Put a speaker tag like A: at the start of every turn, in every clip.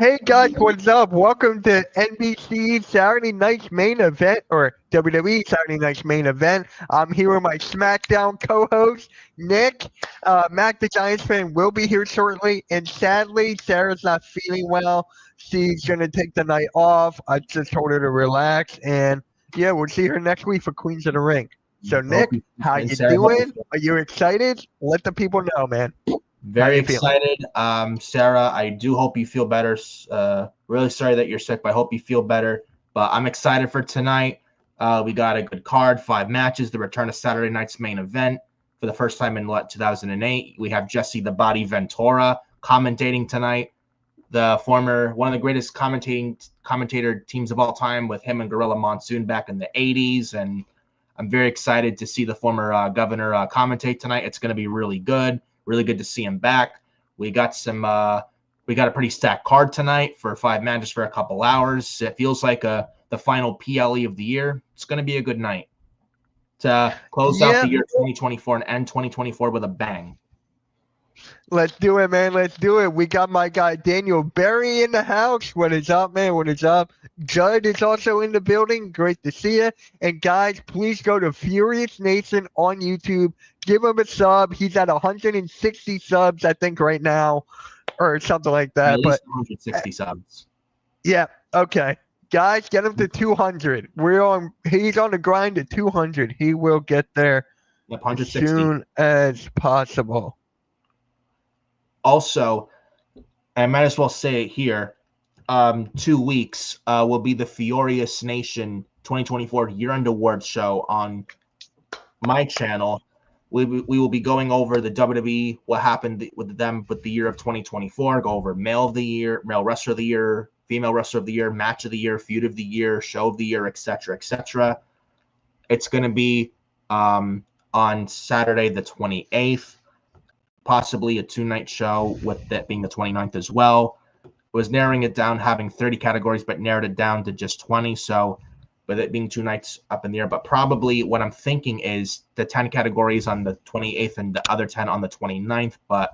A: Hey guys, what's up? Welcome to NBC Saturday Night's Main Event, or WWE Saturday Night's Main Event. I'm here with my SmackDown co-host, Nick. Mac the Giants fan will be here shortly, and sadly, Sarah's not feeling well. She's going to take the night off. I just told her to relax, and yeah, we'll see her next week for Queens of the Ring. So,
B: Hope
A: Nick,
B: you,
A: how
B: and
A: you
B: Sarah, hope
A: doing? Are you excited? Let the people know, man. How
B: very
A: you feeling?
B: excited. Sarah, I do hope you feel better. Really sorry that you're sick, but I hope you feel better. But I'm excited for tonight. We got a good card, 5 matches, the return of Saturday night's main event for the first time in 2008. We have Jesse the Body Ventura commentating tonight. The former one of the greatest commentator teams of all time, with him and Gorilla Monsoon back in the 80s. And I'm very excited to see the former governor commentate tonight. It's going to be really good. Really good to see him back. We got a pretty stacked card tonight for 5 matches for a couple hours. It feels like the final PLE of the year. It's going to be a good night to close out
A: Yeah,
B: the year 2024 and end 2024 with a bang.
A: let's do it, man. Let's do it. We got my guy Daniel Berry in the house. What is up, man? What is up? Judd is also in the building. Great to see you. And guys, please go to Furious Nation on YouTube. Give him a sub. He's at 160 subs, I think, right now, or something like
B: At
A: that. But
B: least 160 subs.
A: yeah, okay. Guys, get him to 200. He's on the grind to 200. He will get there
B: Yep,
A: as
B: 160.
A: soon as possible.
B: Also, I might as well say it here. 2 weeks will be the Furious Nation 2024 Year-End Awards show on my channel. We will be going over the WWE, what happened with them with the year of 2024, go over male of the year, male wrestler of the year, female wrestler of the year, match of the year, feud of the year, show of the year, etc., etc. It's going to be on Saturday the 28th, possibly a 2-night show, with that being the 29th as well. Was narrowing it down, having 30 categories, but narrowed it down to just 20. So with it being 2 nights up in the air, but probably what I'm thinking is the 10 categories on the 28th and the other 10 on the 29th. But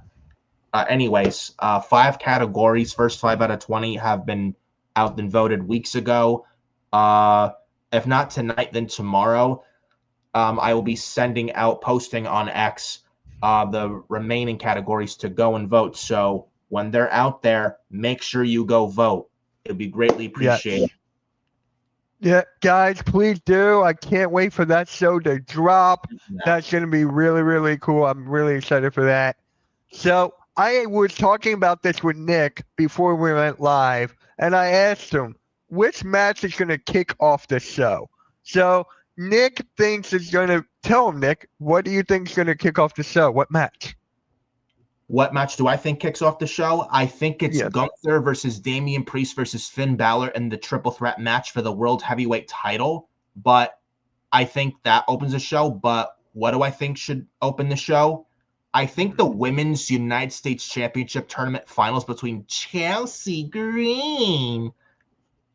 B: anyways, 5 categories, first 5 out of 20 have been out and voted weeks ago. If not tonight, then tomorrow. I will be posting on X the remaining categories to go and vote. So when they're out there, make sure you go vote. It'd be greatly appreciated.
A: Yeah, guys, please do. I can't wait for that show to drop. That's going to be really, really cool. I'm really excited for that. So I was talking about this with Nick before we went live, and I asked him which match is going to kick off the show. So Nick thinks it's going to tell him, Nick, what do you think is going to kick off the show? What match?
B: What match do I think kicks off the show? I think it's
A: Yes.
B: Gunther versus Damian Priest versus Finn Balor in the triple threat match for the World Heavyweight title. But I think that opens the show. But what do I think should open the show? I think the Women's United States Championship Tournament Finals between Chelsea Green,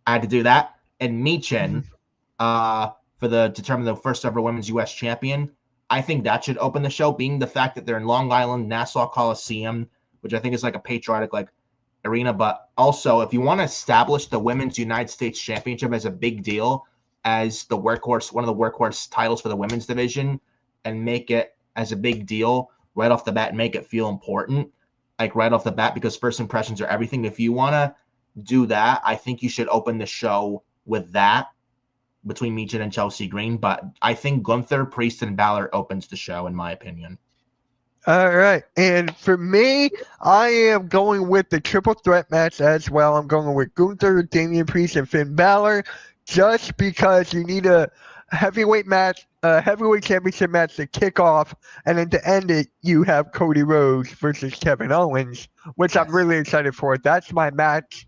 B: I had to do that, and Michin for to determine the first ever Women's U.S. Champion. I think that should open the show, being the fact that they're in Long Island, Nassau Coliseum, which I think is like a patriotic arena. But also, if you want to establish the Women's United States Championship as a big deal, as the workhorse, one of the workhorse titles for the women's division, and make it as a big deal right off the bat and make it feel important, like right off the bat, because first impressions are everything. If you want to do that, I think you should open the show with that between Michin and Chelsea Green. But I think Gunther, Priest, and Balor opens the show, in my opinion.
A: All right. And for me, I am going with the triple threat match as well. I'm going with Gunther, Damian Priest, and Finn Balor, just because you need a heavyweight match, a heavyweight championship match to kick off, and then to end it, you have Cody Rhodes versus Kevin Owens, which I'm really excited for. That's my match.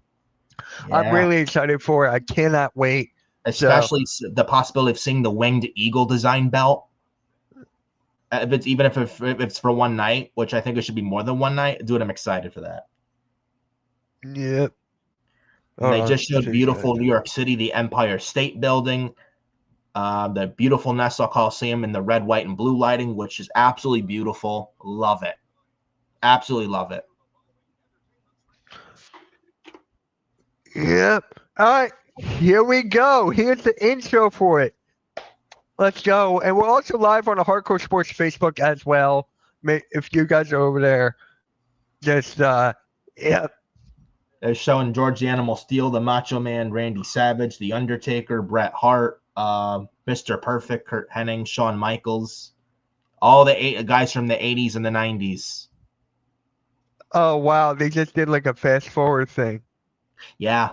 B: Yeah.
A: I'm really excited for it. I cannot wait.
B: Especially the possibility of seeing the winged eagle design belt. If it's for one night, which I think it should be more than one night, dude, I'm excited for that.
A: Yep.
B: They just showed beautiful New York City, the Empire State Building, the beautiful Nassau Coliseum in the red, white, and blue lighting, which is absolutely beautiful. Love it. Absolutely love it.
A: Yep. All right. Here we go. Here's the intro for it. Let's go. And we're also live on the Hardcore Sports Facebook as well. If you guys are over there, just yeah.
B: They're showing George the Animal Steel, the Macho Man, Randy Savage, The Undertaker, Bret Hart, Mr. Perfect, Kurt Hennig, Shawn Michaels, all the guys from the 80s and the 90s.
A: Oh wow, they just did like a fast forward thing.
B: Yeah.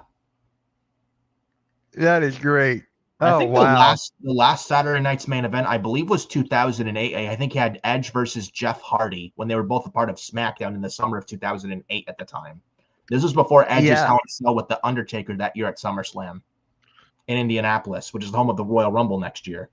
A: That is great.
B: I
A: Oh
B: think
A: wow.
B: the last Saturday night's main event, I believe, was 2008. I think he had Edge versus Jeff Hardy when they were both a part of SmackDown in the summer of 2008 at the time. This was before Edge's
A: Yeah.
B: Hell in a Cell with the Undertaker that year at SummerSlam in Indianapolis, which is the home of the Royal Rumble next year.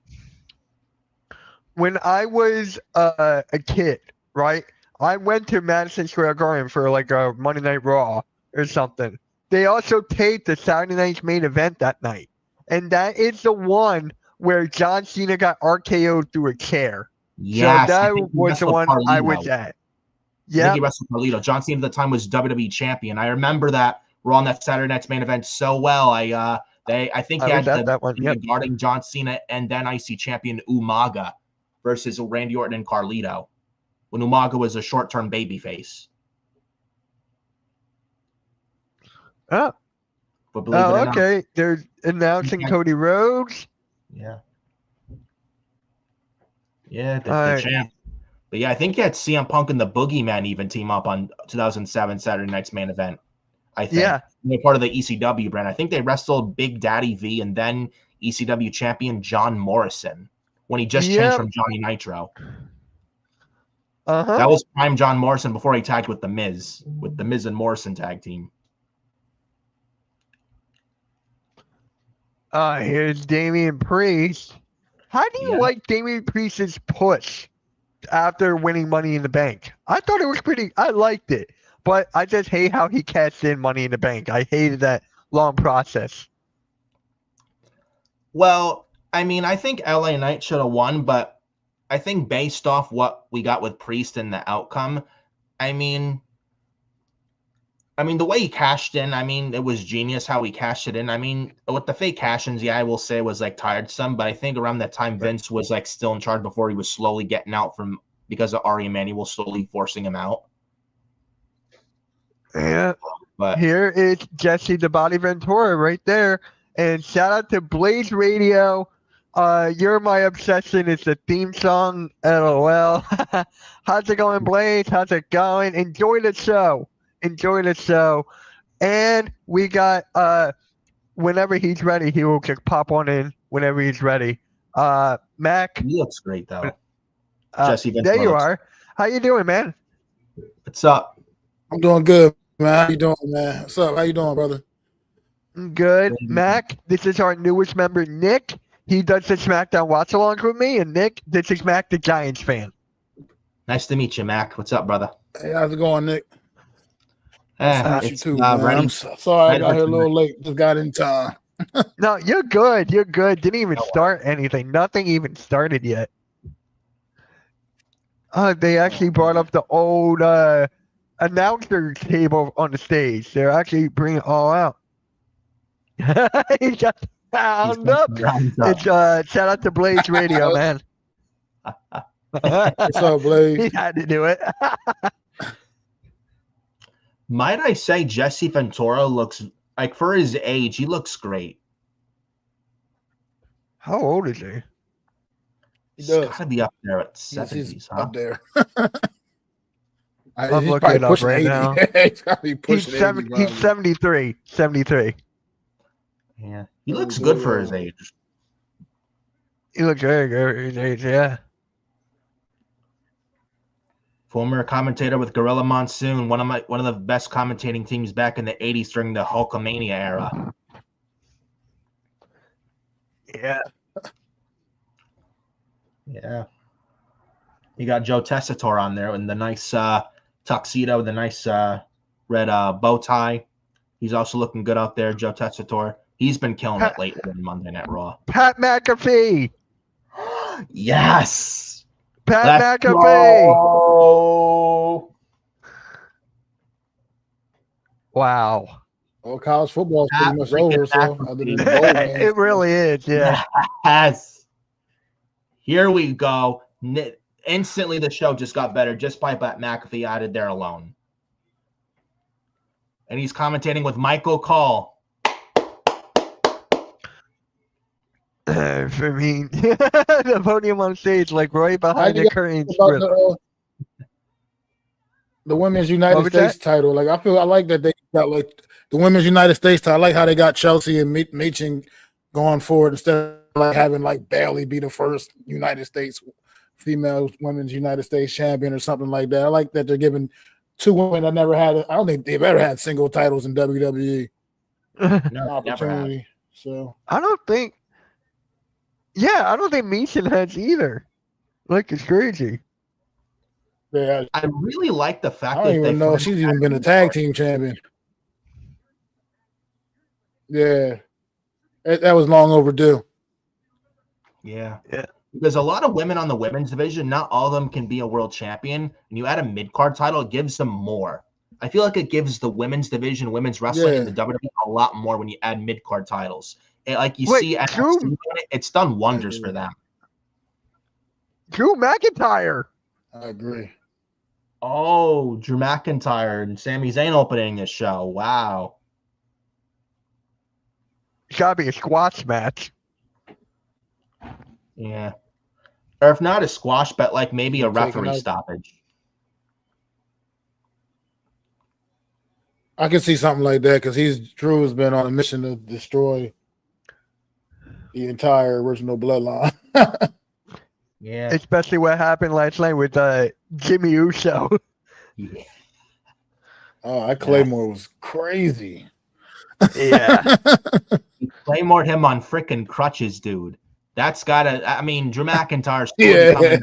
A: When I was a kid, right? I went to Madison Square Garden for like a Monday Night Raw or something. They also taped the Saturday night's main event that night. And that is the one where John Cena got RKO'd through a chair.
B: Yes,
A: So that was the one I was
B: Carlito.
A: at.
B: I think he
A: Yep.
B: wrestled Carlito. John Cena at the time was WWE champion. I remember that Raw on that Saturday night's main event so well. I think he
A: I was
B: had
A: at that one. Yep.
B: regarding John Cena and then IC champion Umaga versus Randy Orton and Carlito when Umaga was a short-term babyface.
A: Oh,
B: But believe it or not,
A: okay. They're announcing Cody Rhodes.
B: yeah, the
A: Right.
B: champ. But yeah, I think he had CM Punk and the Boogeyman even team up on 2007 Saturday night's main event. I think.
A: Yeah.
B: They're part of the ECW brand. I think they wrestled Big Daddy V and then ECW champion John Morrison when he just changed from Johnny Nitro.
A: Uh-huh.
B: That was prime John Morrison before he tagged with The Miz and Morrison tag team.
A: Here's Damian Priest. How do you like Damian Priest's push after winning Money in the Bank? I thought it was I liked it, but I just hate how he cashed in Money in the Bank. I hated that long process.
B: Well, I mean, I think LA Knight should have won, but I think based off what we got with Priest and the outcome, I mean, the way he cashed in, it was genius how he cashed it in. With the fake cash-ins, I will say was like tiresome, but I think around that time Vince was like still in charge before he was slowly getting out because of Ari Emanuel slowly forcing him out.
A: Yeah. But here is Jesse the Body Ventura right there. And shout out to Blaze Radio. You're My Obsession is the theme song. LOL. How's it going, Blaze? How's it going? Enjoy the show. And we got whenever he's ready, he will just pop on in whenever he's ready. Mac.
B: He looks great though. Jesse Ventura.
A: There you are. How you doing, man?
B: What's up?
C: I'm doing good, man. How you doing, man? What's up? How you doing, brother?
A: Good. Mac, this is our newest member, Nick. He does the SmackDown watch alongs with me, and Nick, this is Mac, the Giants fan.
B: Nice to meet you, Mac. What's up, brother?
C: Hey, how's it going, Nick?
B: You
C: too, man. I'm sorry I got here a little late. Just got in time.
A: No, you're good. You're good. Didn't even start anything. Nothing even started yet. They actually brought up the old announcer table on the stage. They're actually bringing it all out. He got found up. It's shout out to Blaze Radio, man.
C: What's up, Blaze?
A: He had to do it.
B: Might I say Jesse Ventura looks like, for his age, he looks great.
A: How old is he?
C: He does.
B: He's gotta be up there at 70s,
C: He's
B: huh?
C: up there.
A: I'm looking it up right
C: 80.
A: now.
C: He's gotta be pushing 80.
A: He's 73. 73.
B: Yeah. He looks good for his age.
A: He looks very good for his age, yeah.
B: Former commentator with Gorilla Monsoon, one of the best commentating teams back in the 80s during the Hulkamania era.
A: Yeah.
B: Yeah. You got Joe Tessitore on there in the nice tuxedo, the nice red bow tie. He's also looking good out there, Joe Tessitore. He's been killing it lately on Monday Night Raw.
A: Pat McAfee.
B: Yes.
A: Pat McAfee.
B: Go.
A: Wow.
C: Well, college football is pretty much
B: Bring it
C: over,
B: back
C: so
B: for
C: other than
B: me.
C: the bowl games.
A: It really is, yeah.
B: Yes. Here we go. Instantly, the show just got better just by Pat McAfee added there alone. And he's commentating with Michael Call.
A: I mean, the podium on stage, like right behind the curtain strip.
C: The Women's United States title. Like, I like that they got like the Women's United States title. I like how they got Chelsea and Machin going forward instead of like having like Bailey be the first United States female Women's United States champion or something like that. I like that they're giving two women that never had. I don't think they've ever had single titles in WWE.
B: No,
C: opportunity. So
A: I don't think. Yeah, I don't think Machin has either. Like, it's crazy.
C: Yeah,
B: I really like the fact
C: I
B: that
C: don't even know if she's even been a tag team champion. Yeah, that was long overdue.
B: Yeah. Because a lot of women on the women's division, not all of them can be a world champion. And you add a mid-card title, it gives them more. I feel like it gives the women's division, women's wrestling, and the WWE a lot more when you add mid-card titles. Like you see NXT doing it, it's done wonders for them.
A: Drew McIntyre.
C: I agree.
B: Oh, Drew McIntyre and Sami Zayn opening this show. Wow.
A: It's gotta be a squash match.
B: Yeah. Or if not a squash, but like maybe a referee stoppage.
C: I can see something like that because Drew has been on a mission to destroy the entire original bloodline.
B: Yeah.
A: Especially what happened last night with Jimmy Uso.
B: Yeah.
C: Oh, that Claymore was crazy.
A: Yeah.
B: Claymore him on freaking crutches, dude. That's gotta. I mean, Drew McIntyre's becoming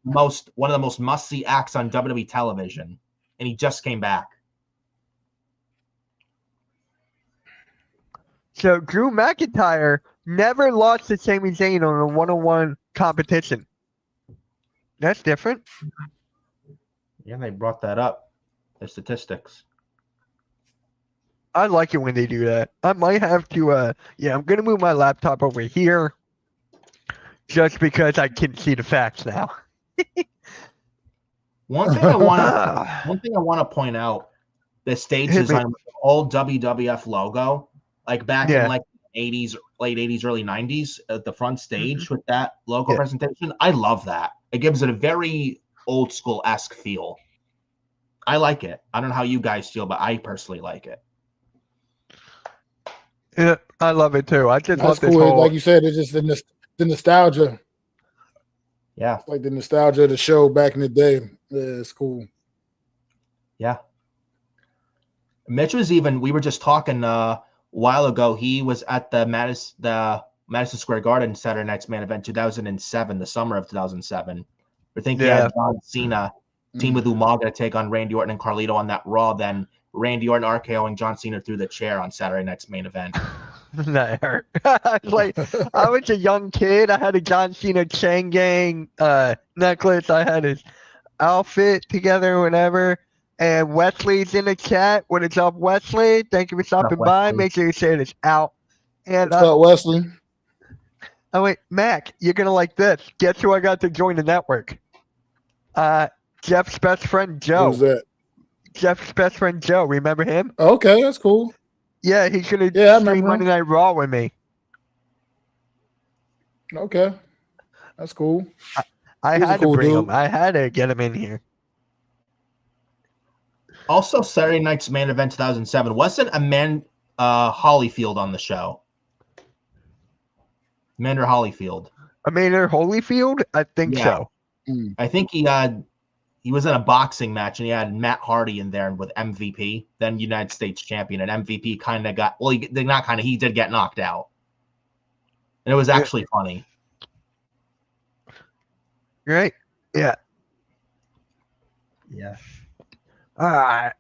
B: one of the most must-see acts on WWE television, and he just came back.
A: So Drew McIntyre never lost to Sami Zayn on a one-on-one competition. That's different.
B: Yeah, they brought that up. The statistics.
A: I like it when they do that. I might have to. I'm gonna move my laptop over here, just because I can see the facts now.
B: One thing I want to point out: the stage design with the old WWF logo, like back in like 80s, late 80s, early 90s, at the front stage with that logo presentation. I love that. It gives it a very old school-esque feel. I like it. I don't know how you guys feel, but I personally like it.
A: Yeah, I love it too. I just love this
C: cool.
A: whole...
C: Like you said, it's just the nostalgia.
B: Yeah.
C: It's like the nostalgia of the show back in the day. Yeah, it's cool.
B: Yeah. Mitch was we were just talking a while ago. He was at the Madison Square Garden Saturday Night's Main Event 2007, the summer of 2007. I think he had John Cena team with Umaga to take on Randy Orton and Carlito on that Raw. Then Randy Orton RKOing John Cena through the chair on Saturday Night's Main Event.
A: That hurt. I was a young kid. I had a John Cena chain gang necklace. I had his outfit together, whatever. And Wesley's in the chat. What is up, Wesley? Thank you for stopping by. Make sure you say it's out. And
C: what's up, Wesley?
A: Oh wait, Mac, you're gonna like this. Guess who I got to join the network? Jeff's best friend Joe.
C: Who's that?
A: Jeff's best friend Joe. Remember him?
C: Okay, that's cool.
A: Yeah, he's gonna stream Monday Night Raw with me.
C: Okay, that's cool.
A: I had to bring him. I had to get him in here.
B: Also, Saturday Night's Main Event 2007 wasn't Amanda Holyfield on the show. Amanda Holyfield.
A: Amanda Holyfield? I think so.
B: I think he was in a boxing match and he had Matt Hardy in there with MVP, then United States champion, and MVP kind of got he did get knocked out, and it was actually funny.
A: Right? Yeah. All right.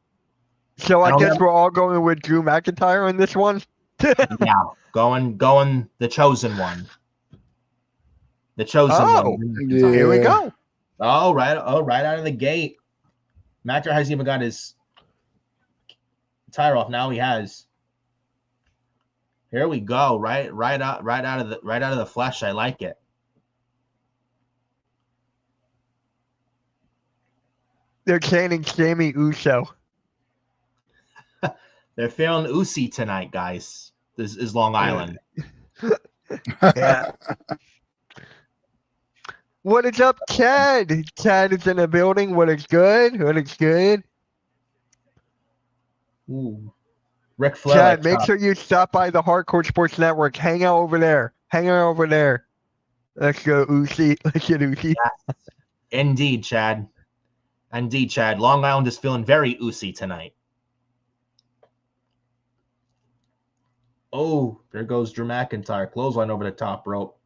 A: So I guess we're all going with Drew McIntyre in this one.
B: Yeah, going the chosen one. The chosen one.
C: Yeah.
A: Here we go.
B: Right out of the gate. McIntyre hasn't even got his tire off. Now he has. Here we go. Right out of the flesh. I like it.
A: They're chanting Sammy Uso.
B: They're feeling Usi tonight, guys. This is Long Island.
A: Yeah. What is up, Chad? Chad is in the building. What is good? What is good?
B: Ooh. Ric Flair.
A: Chad, make sure you stop by the Hardcore Sports Network. Hang out over there. Hang out over there. Let's go, Uzi. Let's get Uzi.
B: Yes. Indeed, Chad. Indeed, Chad. Long Island is feeling very Uzi tonight. Oh, there goes Drew McIntyre. Clothesline over the top rope.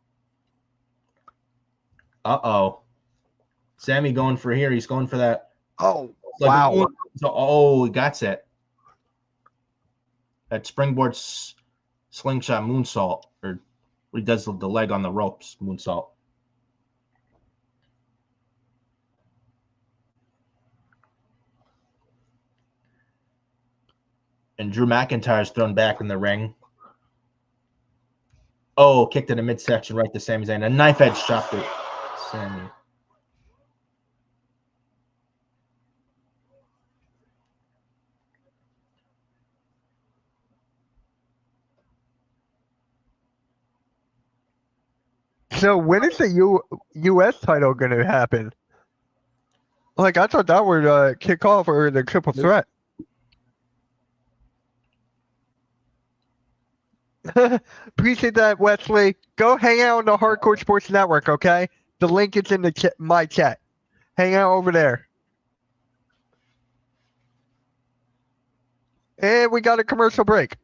B: Uh-oh. Sammy going for here. He's going for that.
A: Oh, wow.
B: Oh, he got it. That springboard slingshot moonsault. Or he does the leg on the ropes moonsault. And Drew McIntyre's thrown back in the ring. Oh, kicked in the midsection right to Sami Zayn. A knife edge shot to Sammy.
A: So when is the U.S. title going to happen? Like, I thought that would kick off or the triple threat. Appreciate that, Wesley. Go hang out on the Hardcore Sports Network, okay? The link is in the my chat. Hang out over there. And we got a commercial break.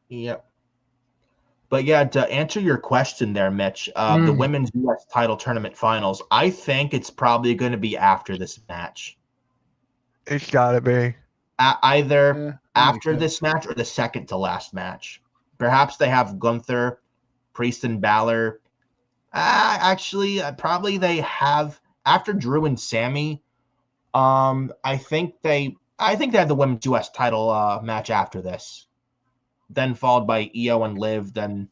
B: Yep. But yeah, to answer your question there, Mitch, the women's U.S. title tournament finals, I think it's probably going to be after this match.
A: It's got to be.
B: Either after this match or the second to last match. Perhaps they have Gunther, Priest, and Balor. Actually, probably they have after Drew and Sammy. I think they have the women's U.S. title match after this. Then followed by Io and Liv, then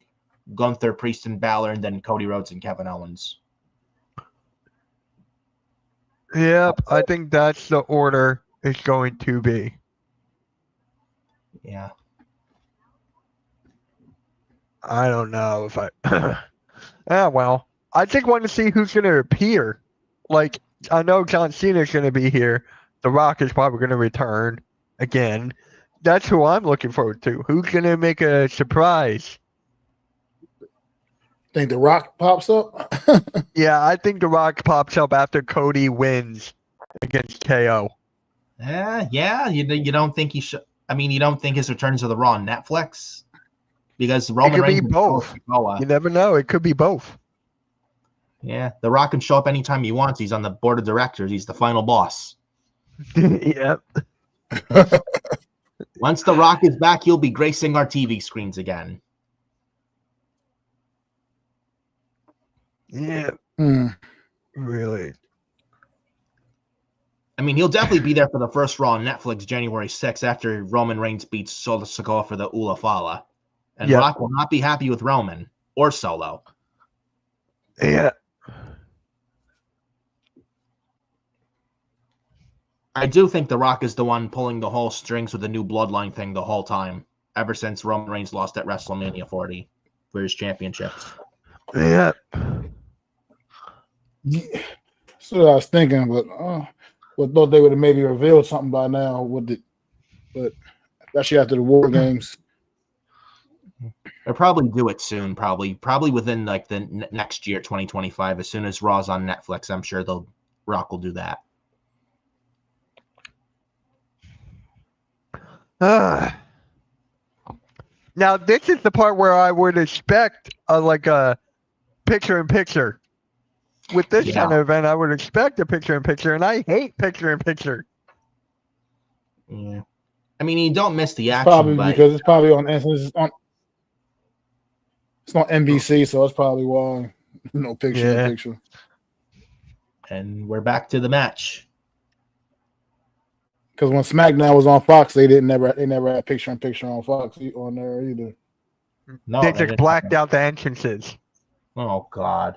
B: Gunther, Priest, and Balor, and then Cody Rhodes and Kevin Owens.
A: Yep, I think that's the order it's going to be.
B: Yeah.
A: I don't know if I... well, I just want to see who's going to appear. Like, I know John Cena's going to be here. The Rock is probably going to return again. That's who I'm looking forward to. Who's going to make a surprise?
C: Think The Rock pops up?
A: Yeah, I think The Rock pops up after Cody wins against KO.
B: Yeah. You don't think he should? I mean, you don't think his returns to the Raw on Netflix? Because Roman Reigns
A: could be both. You never know. It could be both.
B: Yeah, The Rock can show up anytime he wants. He's on the board of directors. He's the final boss.
A: Yep.
B: Once The Rock is back, he'll be gracing our TV screens again.
A: Yeah. Really.
B: I mean, he'll definitely be there for the first Raw on Netflix January 6th after Roman Reigns beats Solo Sikoa for the Ula Fala. And Rock will not be happy with Roman or Solo.
A: Yeah.
B: I do think The Rock is the one pulling the whole strings with the new bloodline thing the whole time, ever since Roman Reigns lost at WrestleMania 40 for his championships.
A: Yeah.
C: That's what I was thinking, but thought they would have maybe revealed something by now with it, but especially after the War Games.
B: They'll probably do it soon, probably within like the next year, 2025. As soon as Raw's on Netflix, I'm sure Rock will do that.
A: Now, this is the part where I would expect a picture-in-picture. With this kind of event, I would expect a picture-in-picture, and I hate picture-in-picture.
B: Yeah. I mean, you don't miss the action.
C: Probably because it's probably on it's on NBC, so that's probably why no picture-in-picture.
B: And we're back to the match.
C: Because when SmackDown was on Fox, they never had picture in picture on Fox on there either.
B: No,
A: they just blacked out the entrances.
B: Oh God.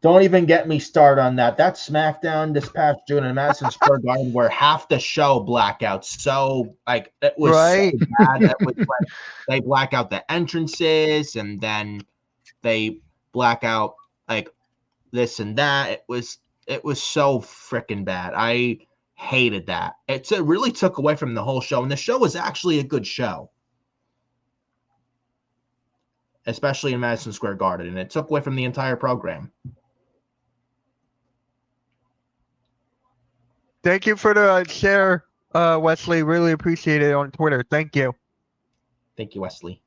B: Don't even get me started on that. That SmackDown this past June in Madison Square Garden where half the show blackouts. So like it was
A: Right.
B: so bad. It was like they black out the entrances and then they black out like this and that. It was so freaking bad. I hated that. It really took away from the whole show. And the show was actually a good show. Especially in Madison Square Garden. And it took away from the entire program.
A: Thank you for the share, Wesley. Really appreciate it on Twitter. Thank you.
B: Thank you, Wesley.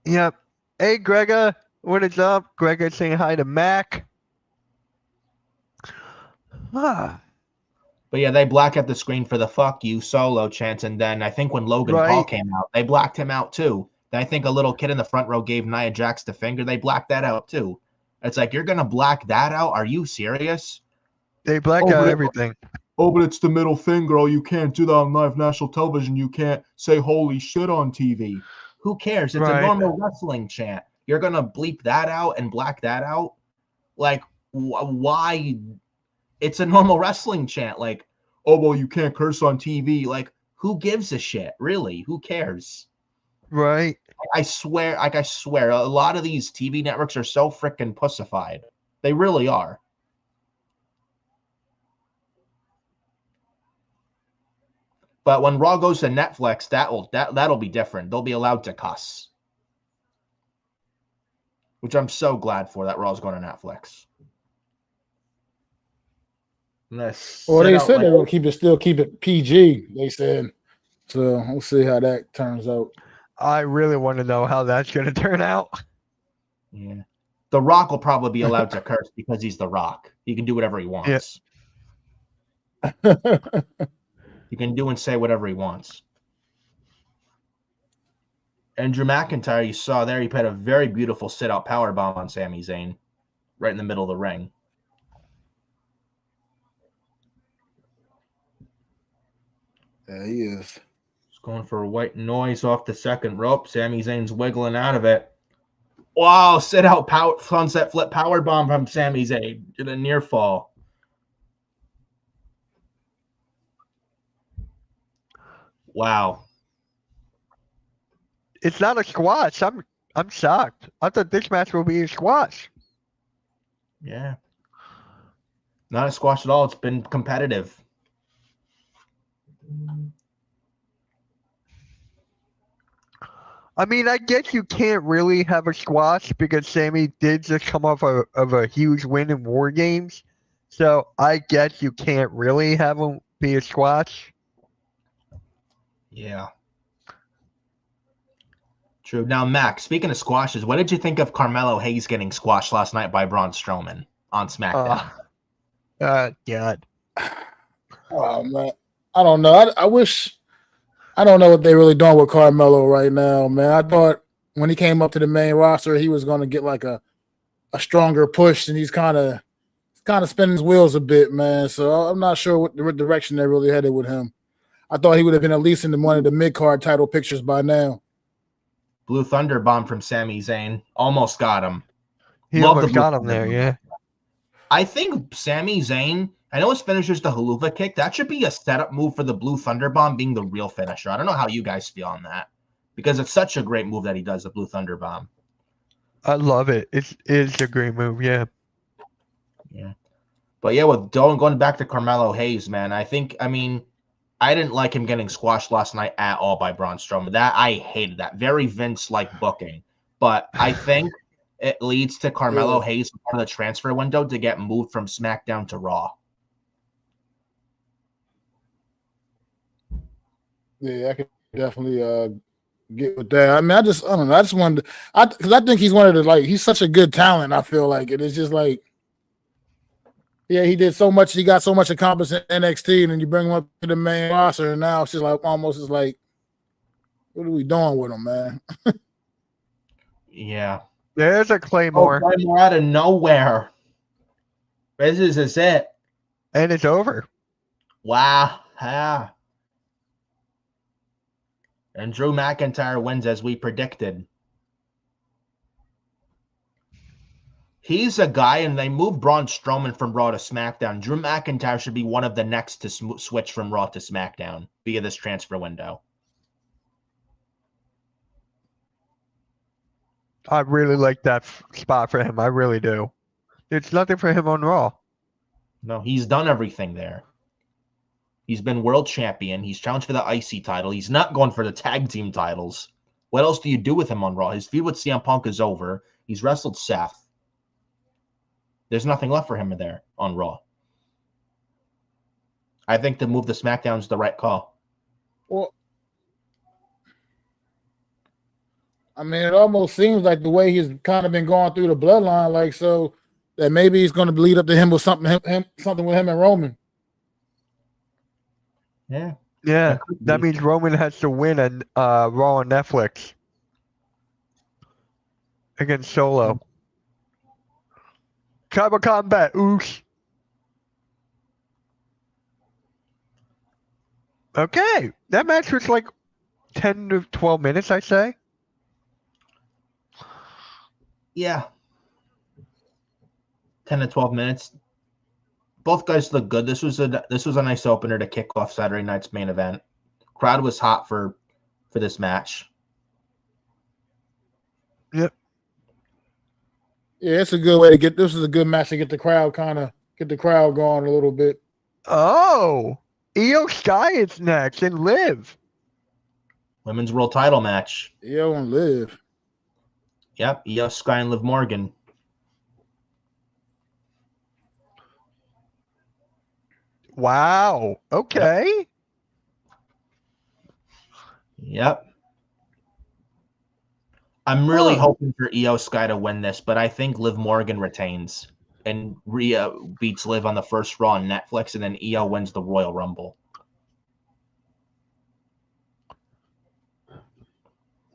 A: Yep. Hey, Grega. What is up? Grega saying hi to Mac.
B: But yeah, they black out the screen for the fuck you solo chants. And then I think when Logan Paul came out, they blacked him out too. Then I think a little kid in the front row gave Nia Jax the finger. They blacked that out too. It's like, you're going to black that out? Are you serious?
A: They black out everything.
B: Oh, but it's the middle finger. Oh, you can't do that on live national television. You can't say holy shit on TV. Who cares? It's a normal wrestling chant. You're going to bleep that out and black that out? Like, why? It's a normal wrestling chant. Like, oh, well, you can't curse on TV. Like, who gives a shit? Really? Who cares?
A: Right.
B: I swear, a lot of these TV networks are so freaking pussified. They really are. But when Raw goes to Netflix, that'll be different. They'll be allowed to cuss. Which I'm so glad for that Raw's going to Netflix.
C: Well, they said they will still keep it PG, they said. So we'll see how that turns out.
A: I really want to know how that's going to turn out.
B: Yeah. The Rock will probably be allowed to curse because he's The Rock. He can do whatever he wants.
C: Yeah.
B: He can do and say whatever he wants. And Drew McIntyre, you saw there, he put a very beautiful sit-out powerbomb on Sami Zayn right in the middle of the ring.
C: Yeah, he is.
B: He's going for a white noise off the second rope. Sami Zayn's wiggling out of it. Wow, sit-out sunset flip powerbomb from Sami Zayn in a near fall. Wow.
A: It's not a squash. I'm shocked. I thought this match will be a squash.
B: Yeah. Not a squash at all. It's been competitive.
A: I mean, I guess you can't really have a squash because Sammy did just come off of a huge win in War Games. So I guess you can't really have him be a squash.
B: Yeah. True. Now, Mac, speaking of squashes, what did you think of Carmelo Hayes getting squashed last night by Braun Strowman on SmackDown?
A: God.
C: Oh, man. I don't know. I don't know what they're really doing with Carmelo right now, man. I thought when he came up to the main roster, he was going to get like a stronger push, and he's kind of spinning his wheels a bit, man. So I'm not sure what direction they're really headed with him. I thought he would have been at least in one of the mid-card title pictures by now.
B: Blue Thunder bomb from Sami Zayn. Almost got him.
A: He almost got him there, yeah.
B: I think Sami Zayn, I know his finisher's the haluva kick. That should be a setup move for the Blue Thunder bomb being the real finisher. I don't know how you guys feel on that because it's such a great move that he does, the Blue Thunder bomb.
A: I love it. It's a great move, yeah.
B: Yeah. But yeah, with going back to Carmelo Hayes, man, I didn't like him getting squashed last night at all by Braun Strowman. That I hated that. Very Vince-like booking. But I think it leads to Carmelo Hayes part of the transfer window to get moved from SmackDown to Raw.
C: Yeah, I could definitely get with that. I mean, I don't know. I just wanted because I think he's one of the he's such a good talent. I feel like it is just like. Yeah, he did so much. He got so much accomplished in NXT, and then you bring him up to the main roster, and now it's just like almost is like, what are we doing with him, man?
B: Yeah.
A: There's a Claymore.
B: Claymore out of nowhere. This is it.
A: And it's over.
B: Wow. Ah. And Drew McIntyre wins as we predicted. He's a guy, and they moved Braun Strowman from Raw to SmackDown. Drew McIntyre should be one of the next to switch from Raw to SmackDown via this transfer window.
A: I really like that spot for him. I really do. There's nothing for him on Raw.
B: No, he's done everything there. He's been world champion. He's challenged for the IC title. He's not going for the tag team titles. What else do you do with him on Raw? His feud with CM Punk is over. He's wrestled Seth. There's nothing left for him there on Raw. I think the move to SmackDown is the right call.
C: Well, I mean, it almost seems like the way he's kind of been going through the bloodline, like so that maybe he's going to lead up to him with something with him and Roman.
B: Yeah.
A: Yeah, that means Roman has to win a Raw on Netflix against Solo. Tribal Combat, oosh. Okay, that match was like 10 to 12 minutes, I say.
B: Yeah. 10 to 12 minutes. Both guys look good. This was a nice opener to kick off Saturday night's main event. Crowd was hot for this match.
A: Yep.
C: Yeah, it's a good way to get. This is a good match to get the crowd going a little bit.
A: Oh, Io Sky is next and Liv.
B: Women's World Title match.
C: Io and Liv.
B: Yep, Io Sky and Liv Morgan.
A: Wow. Okay.
B: Yep. I'm really hoping for Io Sky to win this, but I think Liv Morgan retains and Rhea beats Liv on the first Raw on Netflix, and then Io wins the Royal Rumble.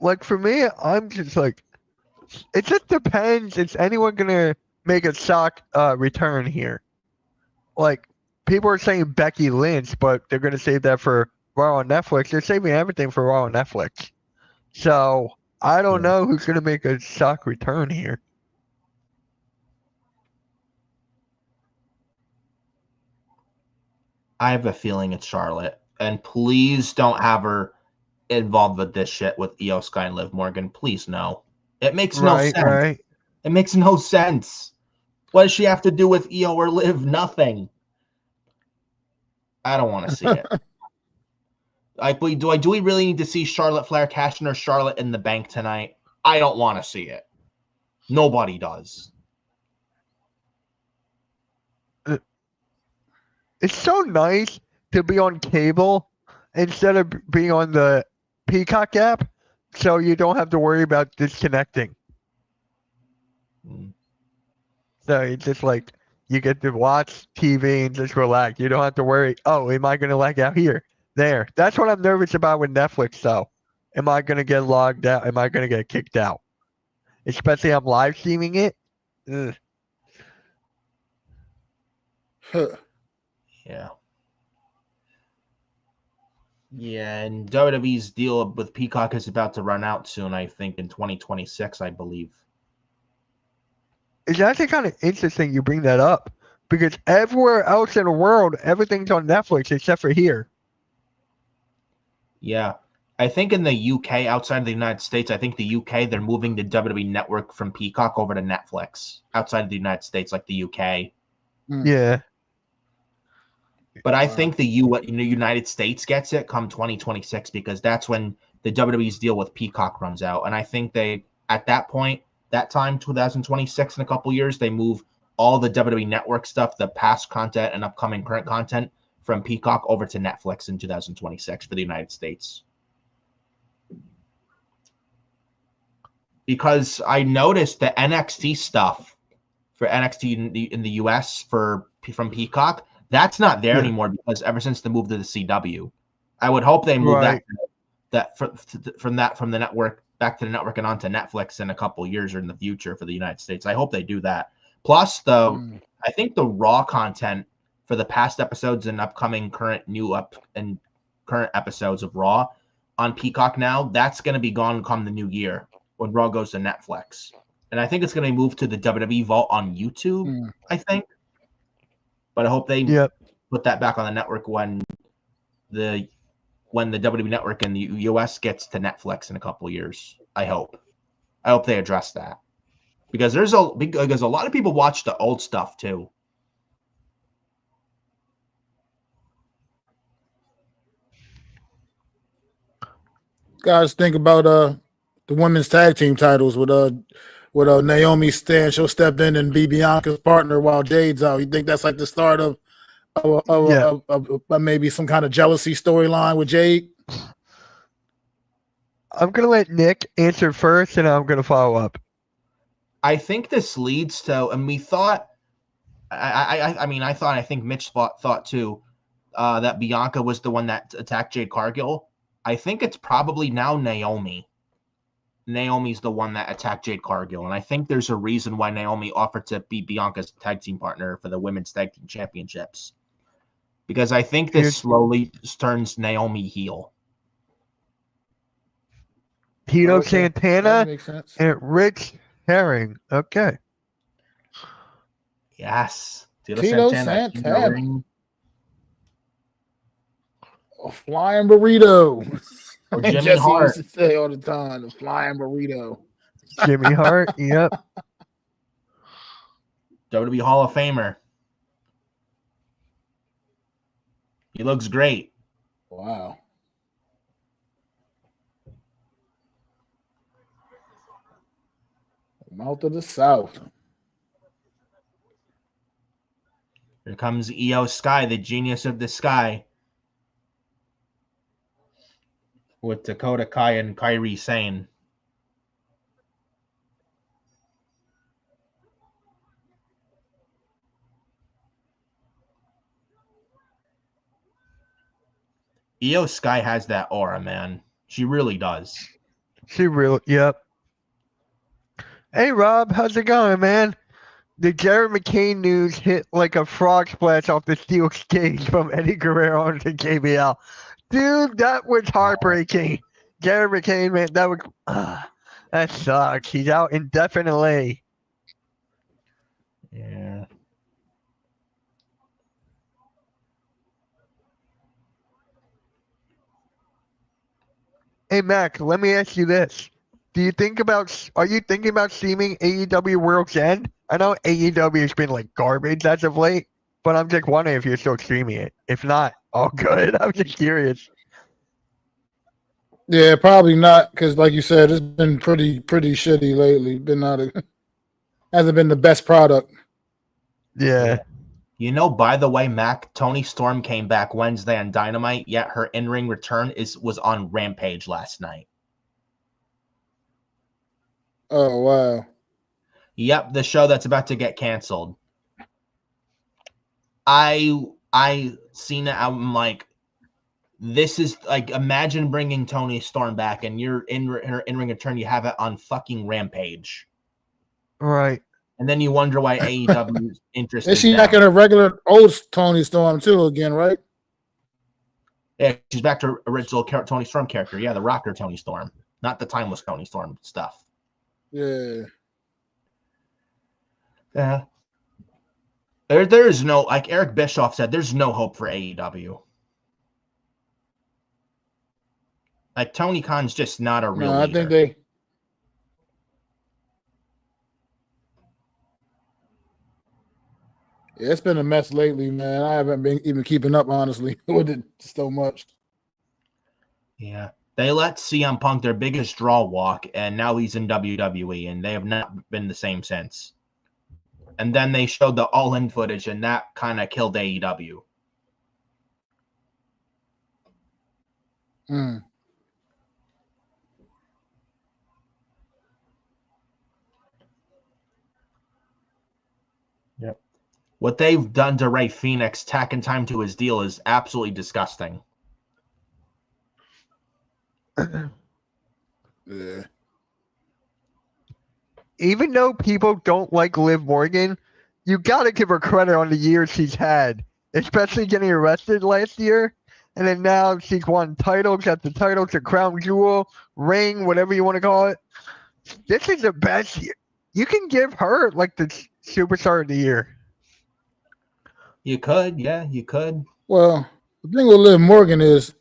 A: Like for me, I'm just like, it just depends. Is anyone gonna make a shock return here? Like people are saying Becky Lynch, but they're gonna save that for Raw on Netflix. They're saving everything for Raw on Netflix. So I don't know who's gonna make a shock return here.
B: I have a feeling it's Charlotte. And please don't have her involved with this shit with Io Sky and Liv Morgan. Please no. It makes no sense.
A: Right.
B: It makes no sense. What does she have to do with Io or Liv? Nothing. I don't want to see it. Like, do we really need to see Charlotte Flair cashing her Charlotte in the Bank tonight? I don't want to see it. Nobody does.
A: It's so nice to be on cable instead of being on the Peacock app, so you don't have to worry about disconnecting. So it's just like you get to watch TV and just relax. You don't have to worry, oh, am I going to lag out here? There. That's what I'm nervous about with Netflix, though. Am I going to get logged out? Am I going to get kicked out? Especially I'm live streaming it. Ugh.
B: Yeah. Yeah, and WWE's deal with Peacock is about to run out soon, I think, in 2026, I believe.
A: It's actually kind of interesting you bring that up because everywhere else in the world, everything's on Netflix except for here.
B: Yeah. I think in the UK, outside of the United States, I think the UK, they're moving the WWE Network from Peacock over to Netflix. Outside of the United States, like the UK.
A: Yeah.
B: But I think the United States gets it come 2026 because that's when the WWE's deal with Peacock runs out. And I think they, at that point, that time, 2026, in a couple years, they move all the WWE Network stuff, the past content and upcoming current content from Peacock over to Netflix in 2026 for the United States. Because I noticed the NXT stuff for NXT in the US from Peacock, that's not there anymore because ever since the move to the CW. I would hope they move from the network back to the network and onto Netflix in a couple years or in the future for the United States. I hope they do that. Plus, I think the Raw content for the past episodes and upcoming current episodes of Raw on Peacock now, that's going to be gone come the new year when Raw goes to Netflix. And I think it's going to move to the WWE Vault on YouTube, I think. But I hope they put that back on the network when the WWE Network in the US gets to Netflix in a couple of years. I hope they address that. Because a lot of people watch the old stuff too.
C: Guys, think about the women's tag team titles with Naomi Stan. She'll step in and be Bianca's partner while Jade's out. You think that's like the start of maybe some kind of jealousy storyline with Jade?
A: I'm gonna let Nick answer first, and I'm gonna follow up.
B: I think this leads to, and we thought, I think Mitch thought too, that Bianca was the one that attacked Jade Cargill. I think it's probably now Naomi. Naomi's the one that attacked Jade Cargill, and I think there's a reason why Naomi offered to be Bianca's tag team partner for the women's tag team championships. Because I think this slowly turns Naomi heel.
A: Tito Santana and Rich Herring. Okay.
B: Yes.
C: Tito Santana. A flying burrito.
B: Or Jimmy Hart.
C: Used to say all the time, a flying burrito.
A: Jimmy Hart, yep.
B: WWE Hall of Famer. He looks great.
C: Wow. Mouth of the South.
B: Here comes Io Sky, the genius of the sky. With Dakota Kai and Kairi Sane. Io Sky has that aura, man. She really does.
A: Yep. Hey, Rob, how's it going, man? The Jared McCain news hit like a frog splash off the steel cage from Eddie Guerrero onto JBL. Dude, that was heartbreaking. Jared McCain, man, that sucks. He's out indefinitely.
B: Yeah.
A: Hey, Mac, let me ask you this. Are you thinking about streaming AEW World's End? I know AEW has been like garbage as of late, but I'm just wondering if you're still streaming it. If not, all good. I'm just curious.
C: Yeah, probably not, because like you said, it's been pretty shitty lately. Hasn't been the best product.
A: Yeah.
B: You know, by the way, Mac, Toni Storm came back Wednesday on Dynamite, yet her in-ring return was on Rampage last night.
C: Oh, wow.
B: Yep, the show that's about to get canceled. I seen it, I'm like, this is like, imagine bringing Toni Storm back and her in-ring return, you have it on fucking Rampage.
A: Right.
B: And then you wonder why AEW's interest
C: is she back in a regular old Toni Storm too again, right?
B: Yeah, she's back to original Toni Storm character. Yeah, the rocker Toni Storm, not the timeless Toni Storm stuff.
C: Yeah.
B: Yeah. There is no, like Eric Bischoff said, there's no hope for AEW. Like Tony Khan's just not a real leader.
C: I think it's been a mess lately, man. I haven't been even keeping up, honestly, with it so much.
B: Yeah. They let CM Punk their biggest draw walk, and now he's in WWE, and they have not been the same since. And then they showed the All-In footage, and that kind of killed AEW. Yep. What they've done to Rey Fenix, tacking time to his deal, is absolutely disgusting.
C: Yeah.
A: Even though people don't like Liv Morgan, you got to give her credit on the years she's had. especially getting arrested last year. And then now she's won titles, got the titles, the crown jewel, ring, whatever you want to call it. This is the best year. You can give her like the superstar of the year.
B: You could, yeah, you could.
C: Well, the thing with Liv Morgan is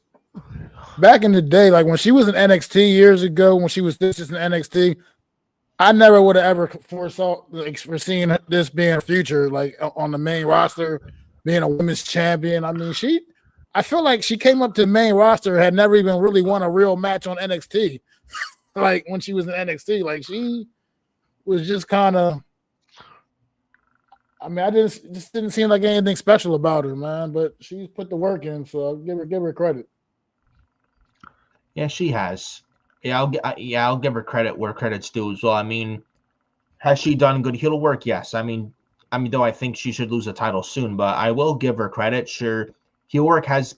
C: back in the day, like when she was in NXT years ago, when she was just in NXT, I never would have ever foresaw like foreseen this being a future, like on the main roster, being a women's champion. I mean, I feel like she came up to the main roster, had never even really won a real match on NXT. Like when she was in NXT, like she was just kind of. I mean, I just didn't seem like anything special about her, man. But she's put the work in, so I'll give her credit.
B: Yeah, she has. Yeah, I'll give her credit where credit's due as well. I mean, has she done good heel work? Yes. I mean, though I think she should lose the title soon, but I will give her credit. Sure, heel work has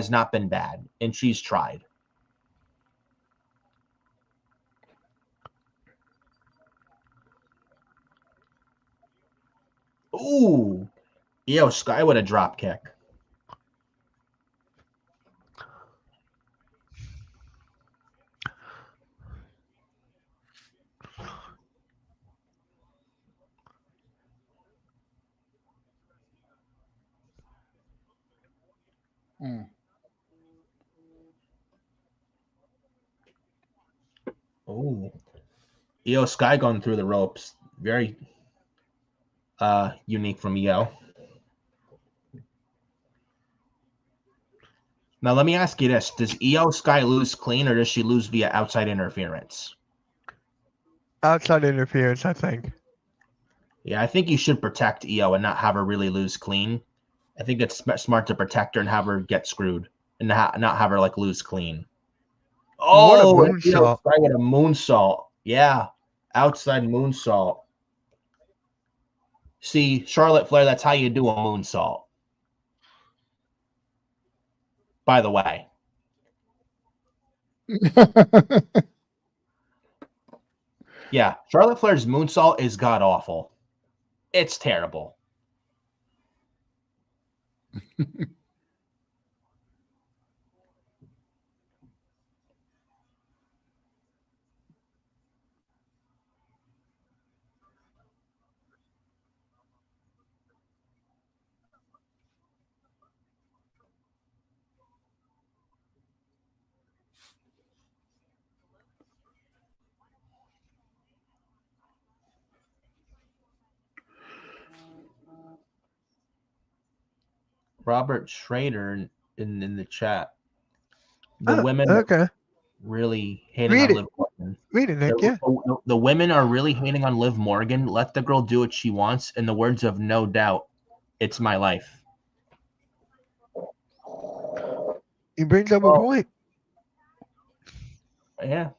B: not been bad, and she's tried. Ooh, Io Sky with a drop kick. Ooh, Io Sky going through the ropes. Very unique from Io. Now let me ask you this: does Io Sky lose clean, or does she lose via outside interference?
A: Outside interference, I think.
B: Yeah, I think you should protect Io and not have her really lose clean. I think it's smart to protect her and have her get screwed and not have her like lose clean.
A: What a
B: Oh, Io
A: moonsault.
B: Sky with a moonsault. Yeah, outside moonsault. See, Charlotte Flair, that's how you do a moonsault. By the way. Yeah, Charlotte Flair's moonsault is god awful. It's terrible. Robert Schrader in the chat. The women
A: Okay.
B: really hating
A: Read
B: on
A: it.
B: Liv Morgan.
A: Read it, Nick. Yeah.
B: The women are really hating on Liv Morgan. Let the girl do what she wants. In the words of No Doubt, it's my life.
A: He brings up a point.
B: Yeah.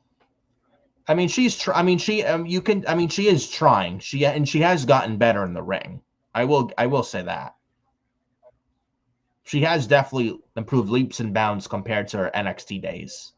B: I mean, she is trying. She has gotten better in the ring. I will say that. She has definitely improved leaps and bounds compared to her NXT days.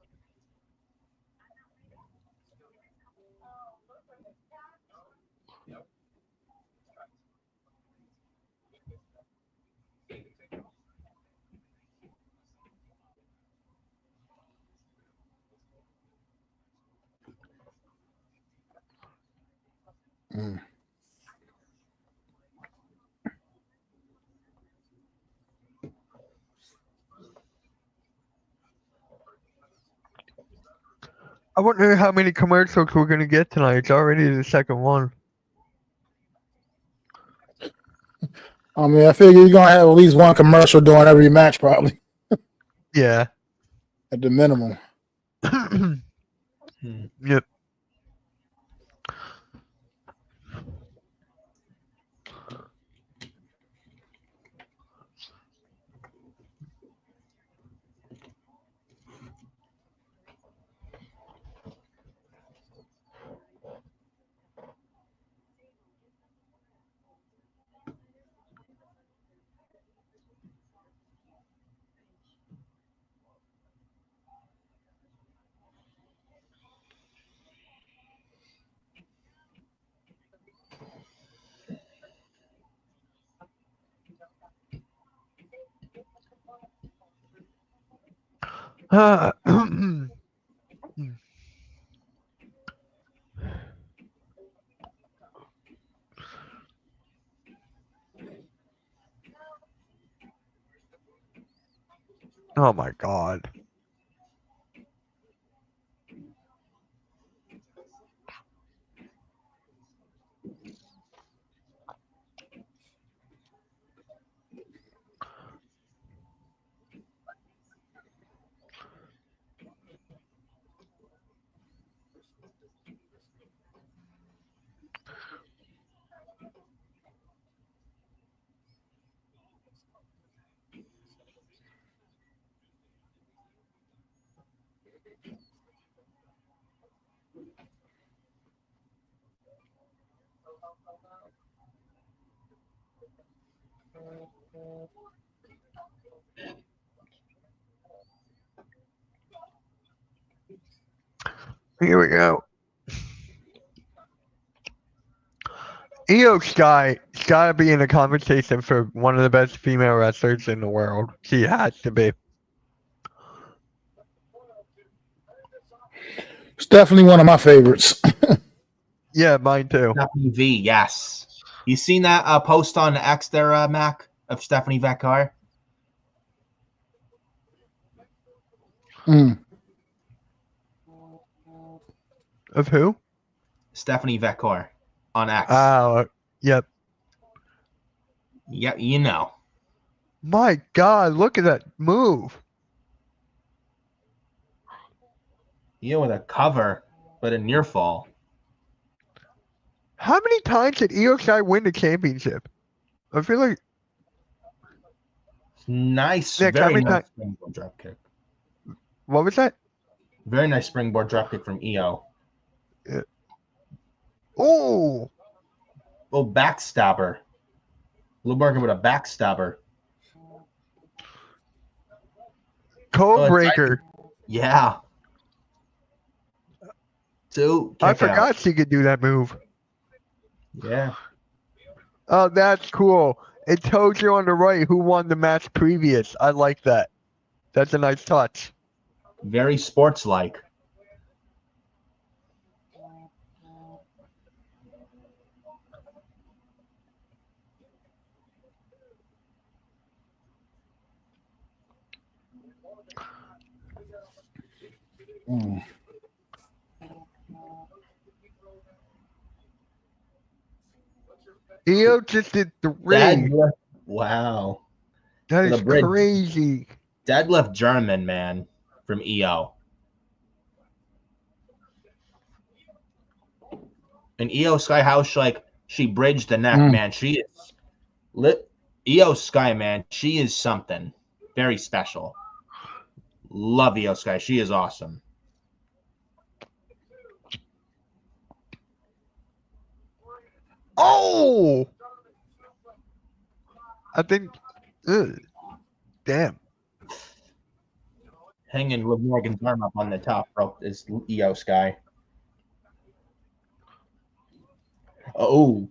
A: I wonder how many commercials we're going to get tonight. It's already the second one.
C: I mean, I figure you're going to have at least one commercial during every match, probably.
A: Yeah.
C: At the minimum.
A: Yep. Oh my God. Here we go. Io Sky has got to be in the conversation for one of the best female wrestlers in the world. She has to be.
C: It's definitely one of my favorites.
A: Yeah, mine too.
B: Stephanie V, yes. You seen that post on X there, Mac, of Stephanie Vekar?
A: Of who?
B: Stephanie Vekar on X.
A: Yep.
B: Yeah, you know.
A: My God, look at that move.
B: You with a cover, but a near fall.
A: How many times did Io Sky win the championship? I feel like
B: Nice,
A: Nick,
B: very nice springboard drop kick.
A: What was that?
B: Very nice springboard drop kick from Io.
A: Oh,
B: backstabber. Liv Morgan with a backstabber.
A: code breaker.
B: Yeah.
A: I forgot she could do that move.
B: Yeah.
A: Oh, that's cool. It tells you on the right who won the match previous. I like that. That's a nice touch.
B: Very sports-like.
A: Io just did 3.
B: Wow.
A: That is crazy.
B: Deadlift German, man, from Io. And Io Sky House, like, she bridged the neck, man. She is lit. Io Sky, man, she is something very special. Love Io Sky. She is awesome.
A: Oh! I think. Damn.
B: Hanging Liv Morgan's arm up on the top rope is Io Sky. Oh,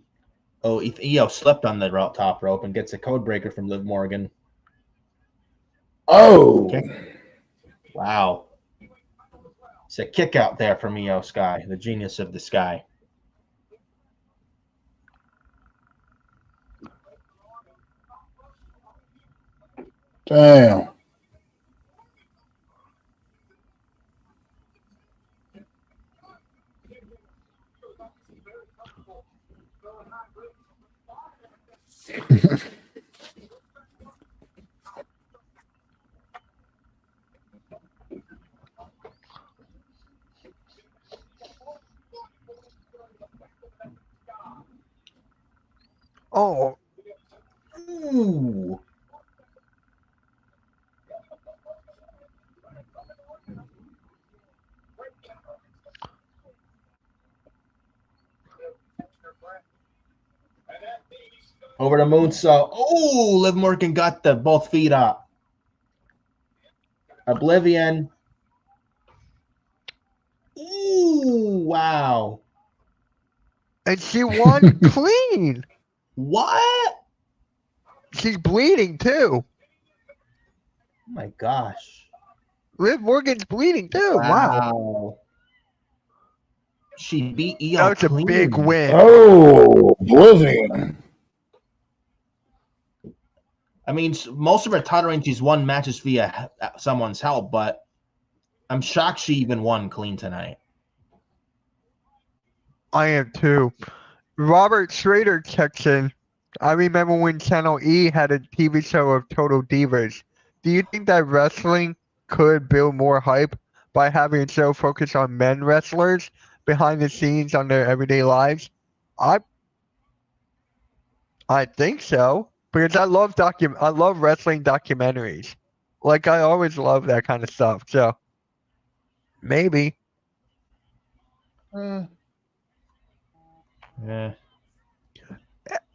B: Io slipped on the top rope and gets a code breaker from Liv Morgan.
C: Oh.
B: Wow. It's a kick out there from Io Sky, the genius of the sky.
C: Damn.
A: Oh.
B: Ooh. Over the moonsault. Oh, Liv Morgan got the both feet up. Oblivion. Ooh, wow.
A: And she won clean.
B: What?
A: She's bleeding too.
B: Oh my gosh.
A: Liv Morgan's bleeding too. Wow.
B: Wow. She beat
A: That
B: Io
A: was a big
B: clean.
A: win.
C: Oh, Oblivion.
B: I mean, most of her title reigns, she's won matches via someone's help, but I'm shocked she even won clean tonight.
A: I am too. Robert Schrader checks in. I remember when Channel E had a TV show of Total Divas. Do you think that wrestling could build more hype by having a show focused on men wrestlers behind the scenes on their everyday lives? I I think so because I love wrestling documentaries. Like I always love that kind of stuff. So maybe.
B: Yeah.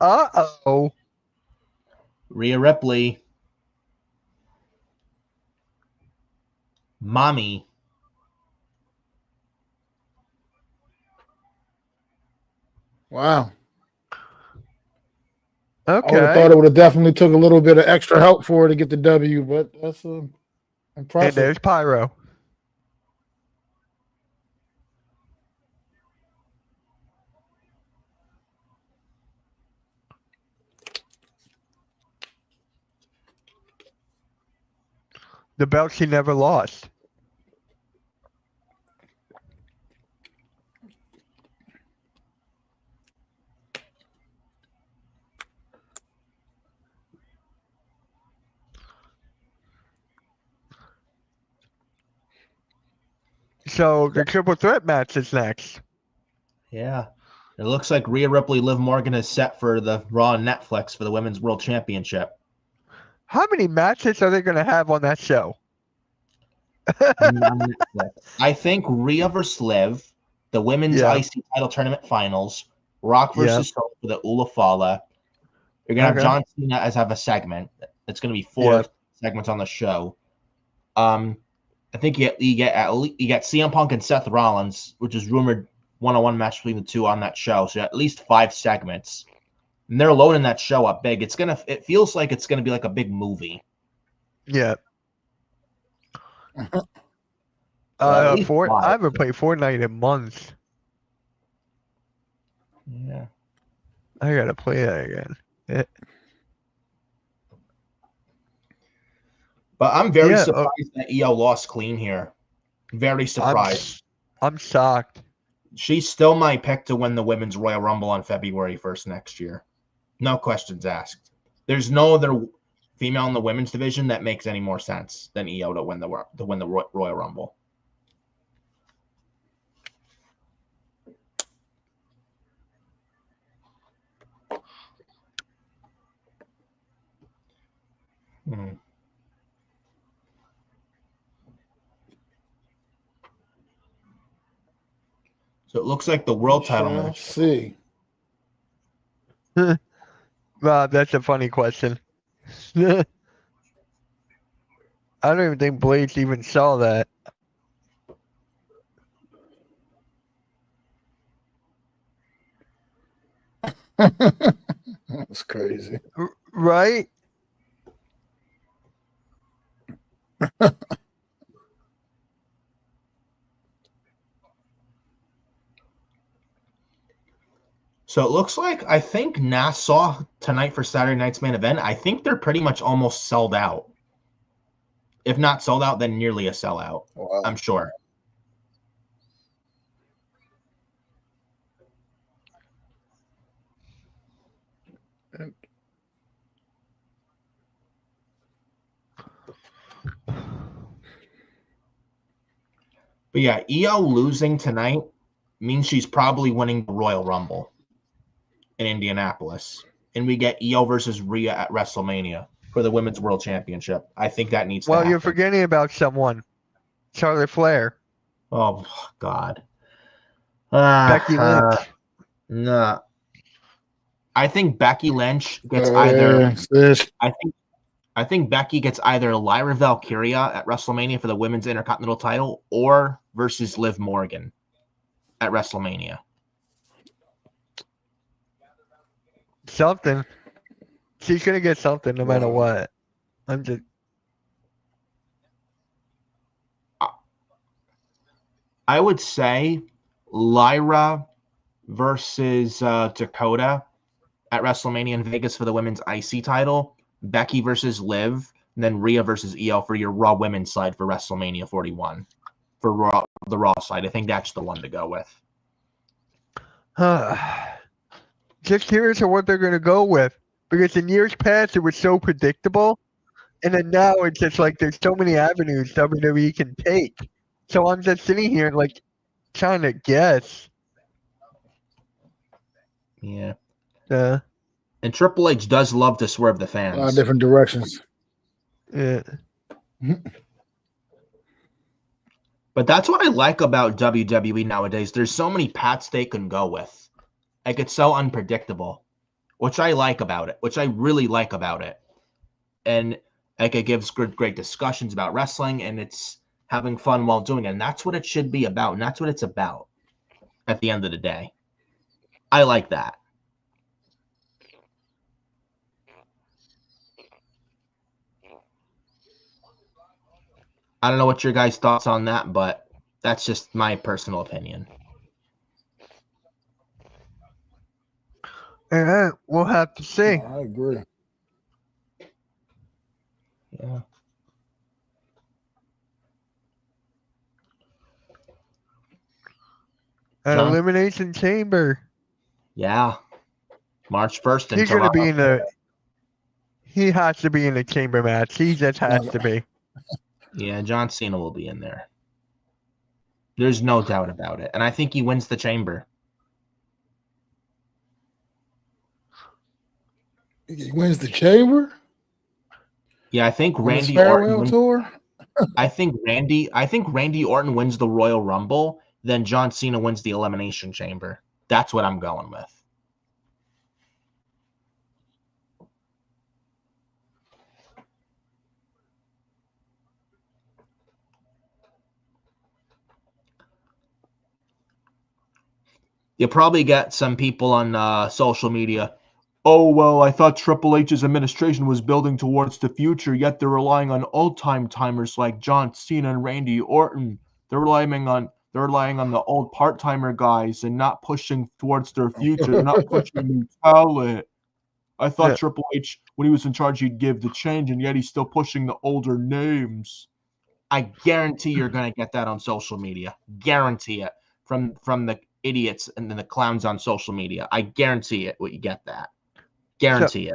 A: Uh-oh.
B: Rhea Ripley. Mommy.
C: Wow. I would have
A: Okay.
C: thought it would have definitely took a little bit of extra help for her to get the W, but that's
A: And
C: impressive.
A: there's Pyro. The belt she never lost. So the triple threat match is next.
B: Yeah. It looks like Rhea Ripley, Liv Morgan is set for the Raw on Netflix for the Women's World Championship.
A: How many matches are they going to have on that show?
B: On Netflix. I think Rhea versus Liv, the Women's
A: Yeah.
B: IC title tournament finals, Rock versus Soul for the Ula Fala. You're going to have John Cena as have a segment. It's going to be 4 segments on the show. I think you get CM Punk and Seth Rollins, which is rumored one-on-one match between the two on that show. So at least 5 segments. And they're loading that show up big. It feels like it's gonna be like a big movie.
A: Yeah. I haven't played Fortnite in months.
B: Yeah.
A: I gotta play that again.
B: But I'm very surprised that Io lost clean here. Very surprised.
A: I'm shocked.
B: She's still my pick to win the Women's Royal Rumble on February 1st next year. No questions asked. There's no other female in the women's division that makes any more sense than Io to win the Royal Rumble. So it looks like the world title match.
C: See.
A: Rob, that's a funny question. I don't even think Blades even saw that.
C: That's crazy.
A: Right?
B: So it looks like I think Nassau tonight for Saturday night's main event, I think they're pretty much almost sold out. If not sold out, then nearly a sellout. Wow. I'm sure. But yeah, Io losing tonight means she's probably winning the Royal Rumble in Indianapolis. And we get Io versus Rhea at WrestleMania for the Women's World Championship. I think that needs to happen.
A: Well, you're forgetting about someone. Charlotte Flair.
B: Oh, God.
A: Becky Lynch.
B: No. I think Becky Lynch gets either I think Becky gets either Lyra Valkyria at WrestleMania for the Women's Intercontinental title or versus Liv Morgan at WrestleMania.
A: Something. She's gonna get something no matter what. I'm just
B: I would say Lyra versus Dakota at WrestleMania in Vegas for the women's IC title, Becky versus Liv, and then Rhea versus Io for your Raw women's side for WrestleMania 41 for Raw, the Raw side. I think that's the one to go with.
A: Just curious of what they're going to go with, because in years past it was so predictable, and then now it's just like there's so many avenues WWE can take. So I'm just sitting here like trying to guess.
B: Yeah.
A: Yeah.
B: And Triple H does love to swerve the
C: A lot of
B: fans.
C: different directions.
A: Yeah.
B: But that's what I like about WWE nowadays. There's so many paths they can go with. Like, it's so unpredictable, which I like about it, which I really like about it. And like, it gives great discussions about wrestling, and it's having fun while doing it. And that's what it should be about. And that's what it's about at the end of the day. I like that. I don't know what your guys' thoughts on that, but that's just my personal opinion.
A: Yeah, we'll have to see.
C: No, I agree.
B: Yeah.
A: An
B: John?
A: Elimination Chamber.
B: Yeah. March 1st in
A: He's going to
B: Toronto.
A: be in the. He has to be in the chamber match. He just has to be.
B: Yeah, John Cena will be in there. There's no doubt about it. And I think he wins the chamber.
C: He wins the chamber.
B: Yeah, I think
C: On his
B: Randy
C: farewell
B: Orton.
C: tour.
B: I think Randy Orton wins the Royal Rumble, then John Cena wins the Elimination Chamber. That's what I'm going with. You'll probably get some people on social media. Oh, well, I thought Triple H's administration was building towards the future, yet they're relying on old-time timers like John Cena and Randy Orton. They're relying on the old part-timer guys and not pushing towards their future. They're not pushing new talent. I thought Triple H, when he was in charge, he'd give the change, and yet he's still pushing the older names. I guarantee you're going to get that on social media. Guarantee it. From the idiots and then the clowns on social media. I guarantee it. You get that. Guarantee it.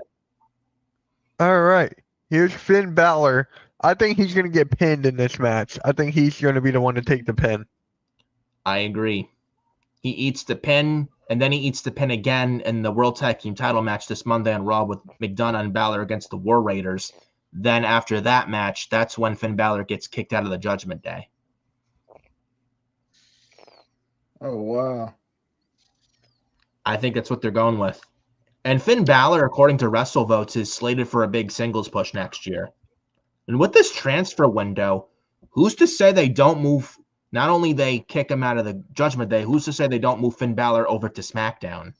A: All right. Here's Finn Balor. I think he's going to get pinned in this match. I think he's going to be the one to take the pin.
B: I agree. He eats the pin, and then he eats the pin again in the World Tag Team title match this Monday on Raw with McDonough and Balor against the War Raiders. Then after that match, that's when Finn Balor gets kicked out of the Judgment Day.
C: Oh, wow.
B: I think that's what they're going with. And Finn Balor, according to WrestleVotes, is slated for a big singles push next year. And with this transfer window, who's to say they don't move? Not only they kick him out of the Judgment Day, who's to say they don't move Finn Balor over to SmackDown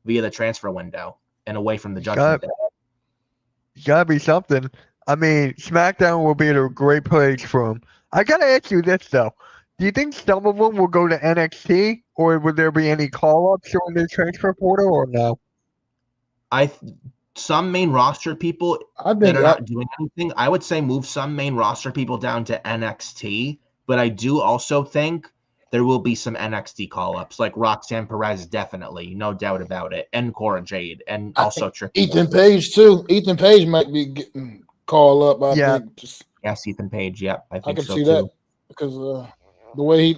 B: via the transfer window and away from the Judgment Day?
A: Gotta be something. I mean, SmackDown will be a great place for him. I gotta ask you this though: do you think some of them will go to NXT, or would there be any call-ups during the transfer portal, or no?
B: Some main roster people that are not doing anything, I would say move some main roster people down to NXT. But I do also think there will be some NXT call-ups, like Roxanne Perez, definitely, no doubt about it, and Cora Jade, and also
C: Ethan Page too. Ethan Page might be getting called up. I think.
B: Yes, Ethan Page. Yep, I think
C: I can
B: so
C: see
B: too.
C: that because the way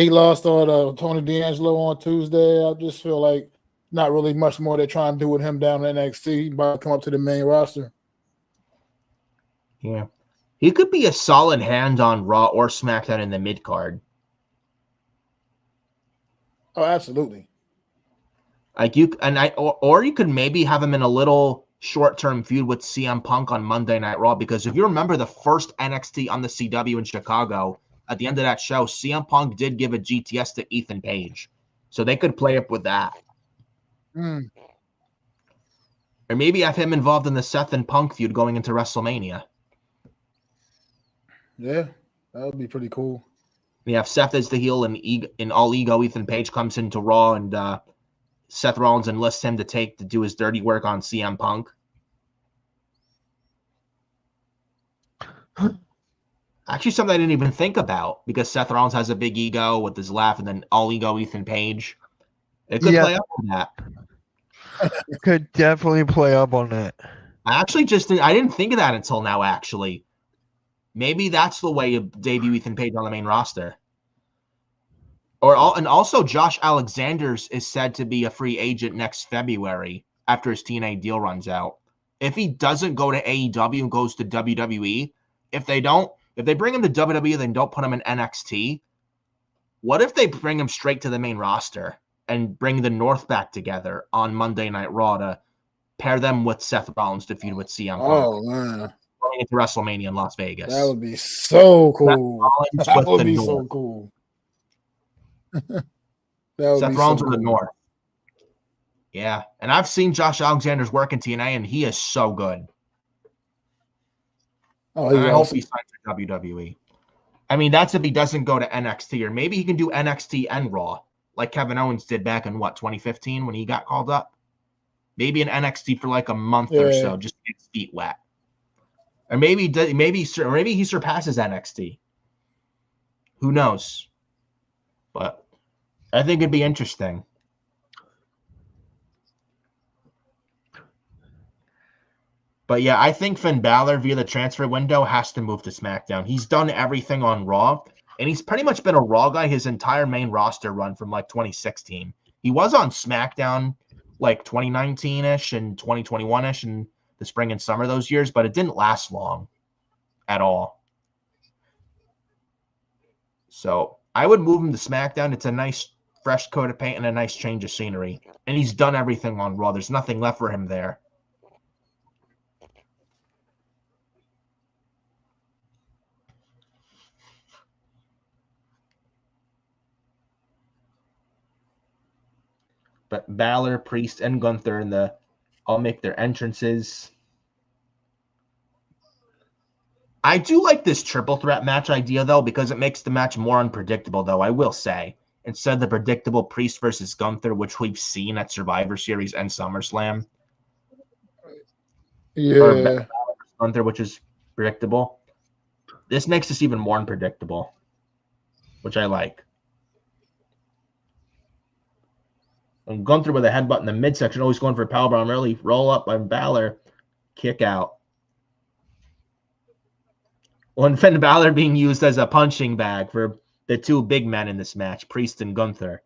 C: he lost on Tony D'Angelo on Tuesday, I just feel like not really much more they're trying to do with him down in NXT. He might come up to the main roster.
B: Yeah. He could be a solid hand on Raw or SmackDown in the mid-card.
C: Oh, absolutely.
B: Like or you could maybe have him in a little short-term feud with CM Punk on Monday Night Raw, because if you remember the first NXT on the CW in Chicago, at the end of that show, CM Punk did give a GTS to Ethan Page. So they could play up with that.
C: Mm.
B: Or maybe have him involved in the Seth and Punk feud going into WrestleMania.
C: Yeah, that would be pretty cool.
B: You have Seth as the heel, and in all ego, Ethan Page comes into Raw, and Seth Rollins enlists him to do his dirty work on CM Punk. Actually, something I didn't even think about, because Seth Rollins has a big ego with his laugh, and then all ego Ethan Page. It could play up on that.
A: Could definitely play up on that.
B: I didn't think of that until now, actually. Maybe that's the way you debut Ethan Page on the main roster. And also Josh Alexander is said to be a free agent next February after his TNA deal runs out. If he doesn't go to AEW and goes to WWE, if they bring him to WWE and don't put him in NXT, what if they bring him straight to the main roster and bring the North back together on Monday Night Raw to pair them with Seth Rollins to feud with CM Punk?
C: Oh, man.
B: Going into WrestleMania in Las Vegas.
C: That would be so cool. That would be so cool.
B: Seth Rollins with the North. Yeah. And I've seen Josh Alexander's work in TNA, and he is so good.
C: Oh,
B: I hope he signs for WWE. I mean, that's if he doesn't go to NXT, or maybe he can do NXT and Raw, like Kevin Owens did back in 2015 when he got called up. Maybe an NXT for like a month or so, just to get his feet wet. Or maybe he surpasses NXT. Who knows? But I think it'd be interesting. But yeah, I think Finn Balor via the transfer window has to move to SmackDown. He's done everything on Raw, and he's pretty much been a Raw guy his entire main roster run from like 2016. He was on SmackDown like 2019-ish and 2021-ish and the spring and summer those years, but it didn't last long at all. So I would move him to SmackDown. It's a nice fresh coat of paint and a nice change of scenery. And he's done everything on Raw. There's nothing left for him there. But Balor, Priest, and Gunther all make their entrances. I do like this triple threat match idea, though, because it makes the match more unpredictable, though, I will say. Instead of the predictable Priest versus Gunther, which we've seen at Survivor Series and SummerSlam.
C: Yeah.
B: Or Balor versus Gunther, which is predictable. This makes this even more unpredictable, which I like. And Gunther with a headbutt in the midsection, always going for a powerbomb early. Roll up by Balor. Kick out. Well, Finn Balor being used as a punching bag for the two big men in this match, Priest and Gunther.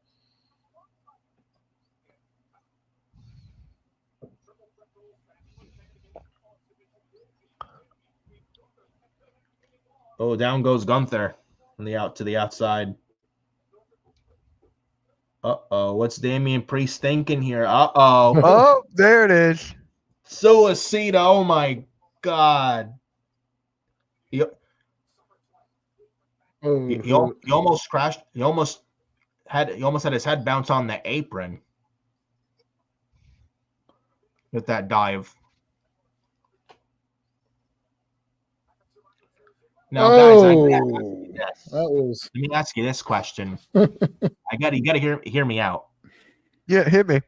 B: Oh, down goes Gunther on to the outside. Uh-oh, what's Damian Priest thinking here? Uh-oh.
A: Oh, there it is.
B: Suicida, oh my God. He almost crashed. He almost had his head bounce on the apron with that dive. Now, guys, let me ask you this question. You gotta hear me out.
A: Yeah, hit me.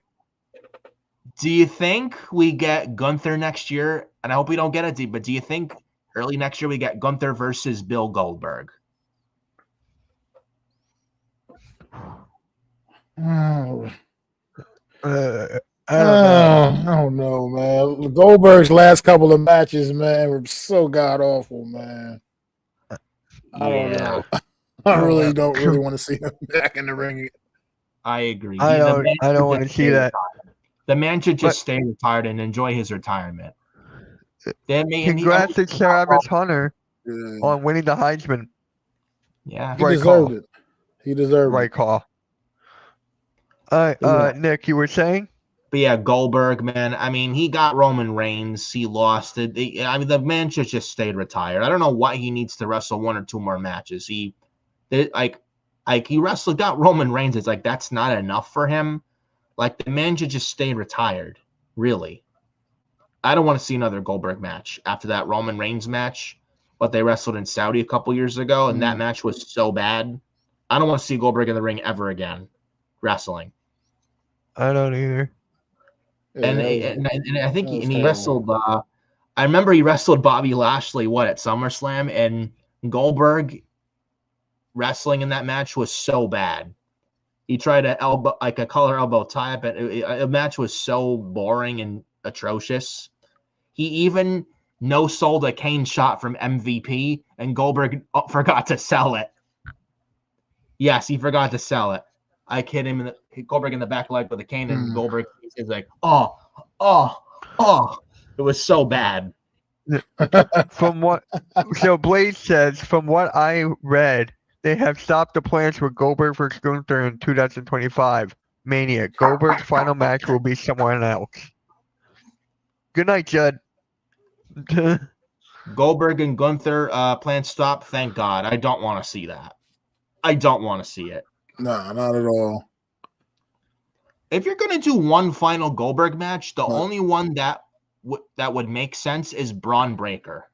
B: Do you think we get Gunther next year? And I hope we don't get it, but do you think early next year we get Gunther versus Bill Goldberg?
C: I don't know, man. Goldberg's last couple of matches, man, were so god awful, man. I don't know. I really don't want to see him back in the ring.
B: I agree.
A: I don't want to see that.
B: The man should just stay retired and enjoy his retirement.
A: Congrats to Travis Hunter on winning the Heisman.
B: Yeah,
C: he deserved it. He deserved
A: right call. Nick, you were saying?
B: But yeah, Goldberg, man. I mean, he got Roman Reigns. He lost it. I mean, the man should just stay retired. I don't know why he needs to wrestle one or two more matches. He got Roman Reigns. It's like that's not enough for him. Like the man should just stay retired. Really, I don't want to see another Goldberg match after that Roman Reigns match. But they wrestled in Saudi a couple years ago, and that match was so bad. I don't want to see Goldberg in the ring ever again, wrestling.
A: I don't either.
C: Yeah,
B: And I think he
C: terrible.
B: wrestled. I remember he wrestled Bobby Lashley at SummerSlam, and Goldberg wrestling in that match was so bad. He tried a collar elbow tie up, and the match was so boring and atrocious. He even no-sold a cane shot from MVP, and Goldberg forgot to sell it. Yes, he forgot to sell it. I hit him Goldberg in the back leg with a cane, and Goldberg is like, oh. It was so bad.
A: So Blaze says, from what I read, they have stopped the plans for Goldberg versus Gunther in 2025 Mania. Goldberg's final match will be someone else. Good night, Judd.
B: Goldberg and Gunther plan stop. Thank God. I don't want to see that. I don't want to see it.
C: No, not at all.
B: If you're going to do one final Goldberg match, the only one that would make sense is Braun Breaker.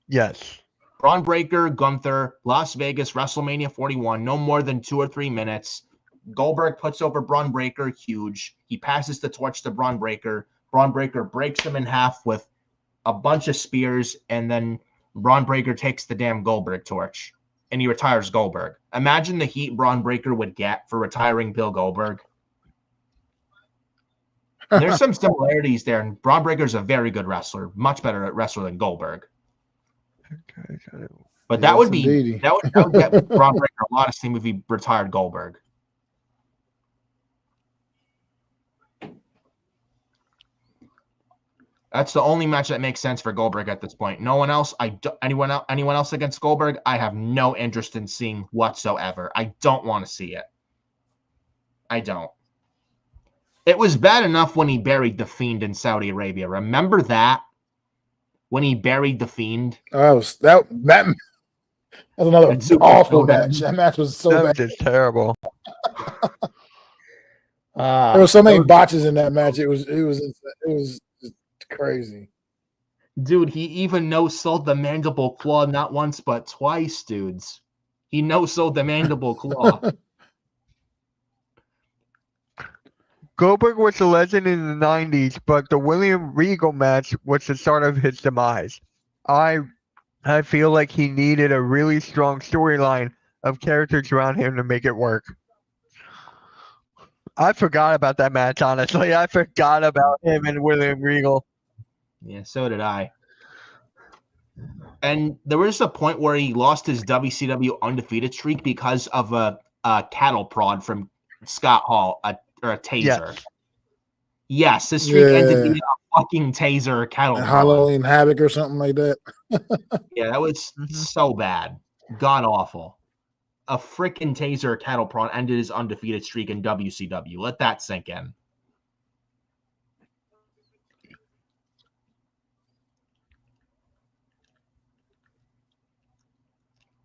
A: Yes.
B: Braun Breaker, Gunther, Las Vegas, WrestleMania 41, no more than 2 or 3 minutes. Goldberg puts over Braun Breaker, huge. He passes the torch to Braun Breaker. Braun Breaker breaks him in half with a bunch of spears, and then Braun Breaker takes the damn Goldberg torch, and he retires Goldberg. Imagine the heat Braun Breaker would get for retiring Bill Goldberg. There's some similarities there, and Braun Breaker's a very good wrestler, much better at wrestler than Goldberg. But that would get Braun Breaker a lot of steam if he retired Goldberg. That's the only match that makes sense for Goldberg at this point. No one else. Anyone else against Goldberg, I have no interest in seeing whatsoever. I don't want to see it. I don't. It was bad enough when he buried the Fiend in Saudi Arabia. Remember that? When he buried the Fiend?
C: That was another awful match. That match was so bad.
A: That was just terrible.
C: There were so many botches in that match. It was just crazy.
B: Dude, he even no-sold the mandible claw not once but twice, dudes. He no-sold the mandible claw.
A: Goldberg was a legend in the 90s, but the William Regal match was the start of his demise. I feel like he needed a really strong storyline of characters around him to make it work. I forgot about that match, honestly. I forgot about him and William Regal.
B: Yeah, so did I. And there was a point where he lost his WCW undefeated streak because of a cattle prod from Scott Hall, or a taser. Yes, his streak ended being a fucking taser or cattle prod.
C: Halloween Havoc or something like that.
B: Yeah, that was so bad. God awful. A freaking taser or cattle prod ended his undefeated streak in WCW. Let that sink in.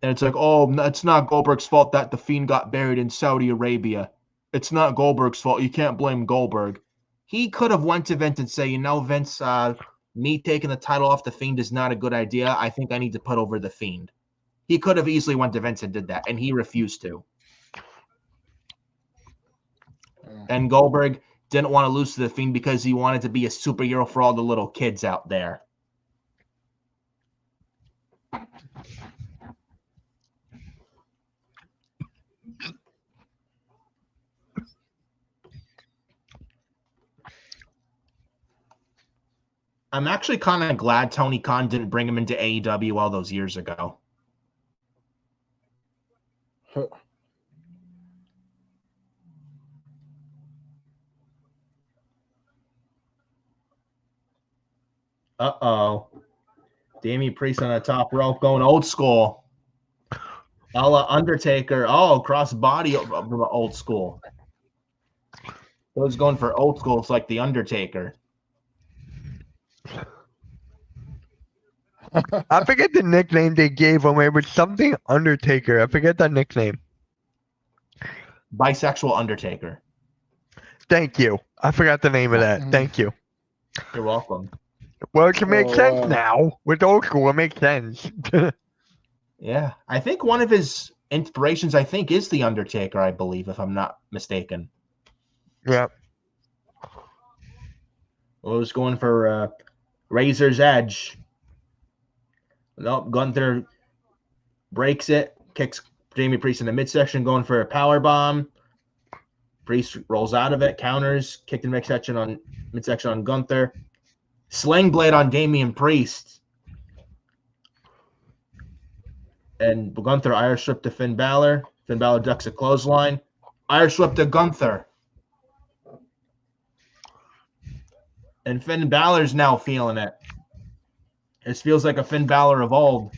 B: And it's like, oh, it's not Goldberg's fault that the Fiend got buried in Saudi Arabia. It's not Goldberg's fault. You can't blame Goldberg. He could have went to Vince and say, Vince, me taking the title off the Fiend is not a good idea. I think I need to put over the Fiend. He could have easily went to Vince and did that, and he refused to. And Goldberg didn't want to lose to the Fiend because he wanted to be a superhero for all the little kids out there. I'm actually kind of glad Tony Khan didn't bring him into AEW all those years ago. Uh-oh. Damian Priest on the top rope going old school. A la Undertaker. Oh, cross body old school. Those going for old school. It's like the Undertaker.
A: I forget the nickname they gave him. It was something Undertaker. I forget that nickname.
B: Bisexual Undertaker.
A: Thank you. I forgot the name of that. Thank you.
B: You're welcome.
A: Well, it can make sense now. With old school, it makes sense.
B: Yeah. I think one of his Inspirations, I think, is The Undertaker, I believe, if I'm not mistaken.
A: Yeah.
B: Well, it was going for Razor's Edge. Nope, Gunther breaks it, kicks Jamie Priest in the midsection, going for a power bomb. Priest rolls out of it, counters, kicked in midsection on Gunther. Sling blade on Damian Priest. And Gunther Irish whip to Finn Balor. Finn Balor ducks a clothesline. Irish whip to Gunther. And Finn Balor's now feeling it. This feels like a Finn Balor of old.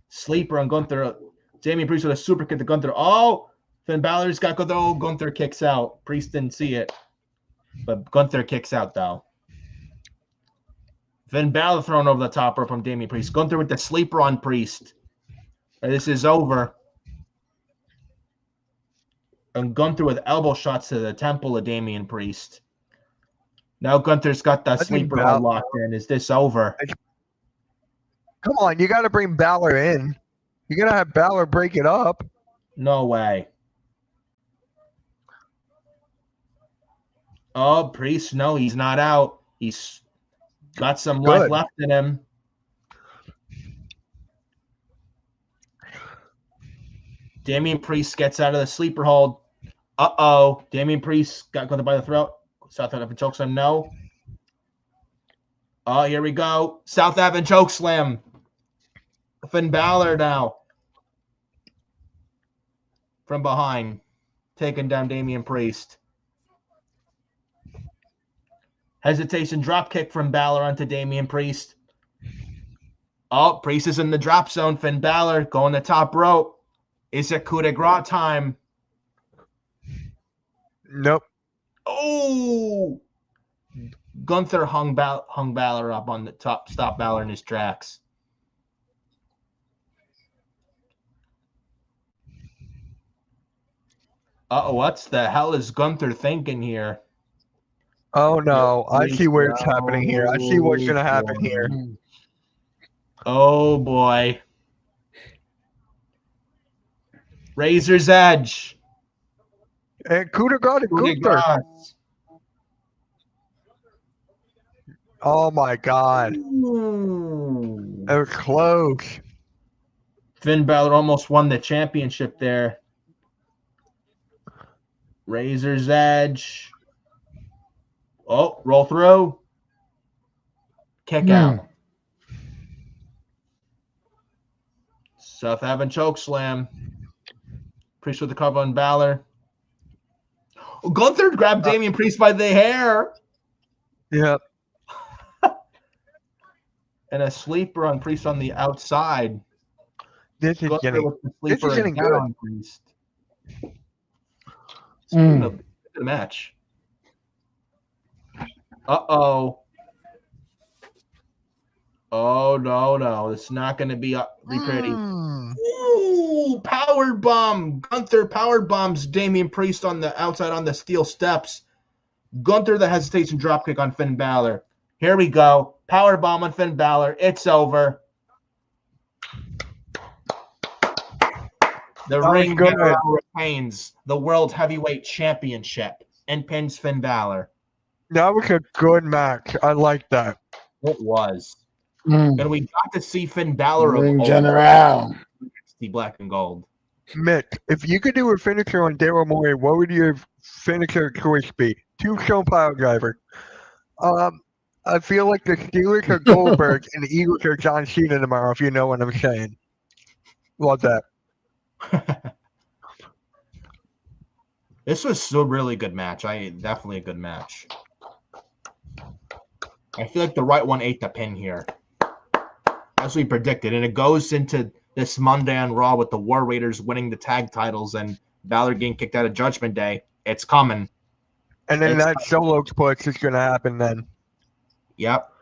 B: Sleeper on Gunther. Damian Priest with a super kick to Gunther. Oh, Finn Balor's got Gunther. Oh, Gunther kicks out. Priest didn't see it. But Gunther kicks out, though. Finn Balor thrown over the top rope from Damian Priest. Gunther with the sleeper on Priest. And this is over. And Gunther with elbow shots to the temple of Damian Priest. Now Gunther's got that sleeper hold locked in. Is this over?
A: Come on, you got to bring Balor in. You're going to have Balor break it up.
B: No way. Oh, Priest, no, he's not out. He's got some life left in him. Damian Priest gets out of the sleeper hold. Uh-oh. Damian Priest got Gunther by the throat. South African chokeslam, no. Oh, here we go. South African chokeslam. Finn Balor now. From behind. Taking down Damian Priest. Hesitation dropkick from Balor onto Damian Priest. Oh, Priest is in the drop zone. Finn Balor going the top rope. Is it coup de grace time?
A: Nope.
B: Oh! Gunther hung Balor up on the top, stopped Balor in his tracks. Uh-oh, what the hell is Gunther thinking here?
A: Oh, no. I see where it's happening here. I see what's going to happen here.
B: Oh, boy. Razor's Edge.
A: And coup de grace to Gunther. Oh, my God.
B: Ooh.
A: It was close.
B: Finn Balor almost won the championship there. Razor's Edge. Oh, roll through. Kick out. South African choke slam. Priest with the cover on Balor. Oh, Gunther grabbed Damian Priest by the hair.
A: Yep.
B: And a sleeper on Priest on the outside.
A: This is getting good.
B: On Priest. It's a good match. Uh-oh. Oh, no. It's not going to be pretty. Ooh, power bomb. Gunther power bombs Damian Priest on the outside on the steel steps. Gunther the hesitation dropkick on Finn Balor. Here we go. Power bomb on Finn Balor. It's over. The Ring General retains the World Heavyweight Championship and pins Finn Balor.
A: That was a good match. I like that.
B: It was. And we got to see Finn Balor of
C: Ring General.
B: Black and gold.
A: Mick, if you could do a finisher on Daryl Morey, what would your finisher choice be? Tombstone pile driver. I feel like the Steelers are Goldberg and the Eagles are John Cena tomorrow, if you know what I'm saying. Love that.
B: This was a really good match. Definitely a good match. I feel like the right one ate the pin here. As we predicted. And it goes into this Monday on Raw with the War Raiders winning the tag titles and Balor getting kicked out of Judgment Day. It's coming.
A: And then that solo push is going to happen then.
B: Yep.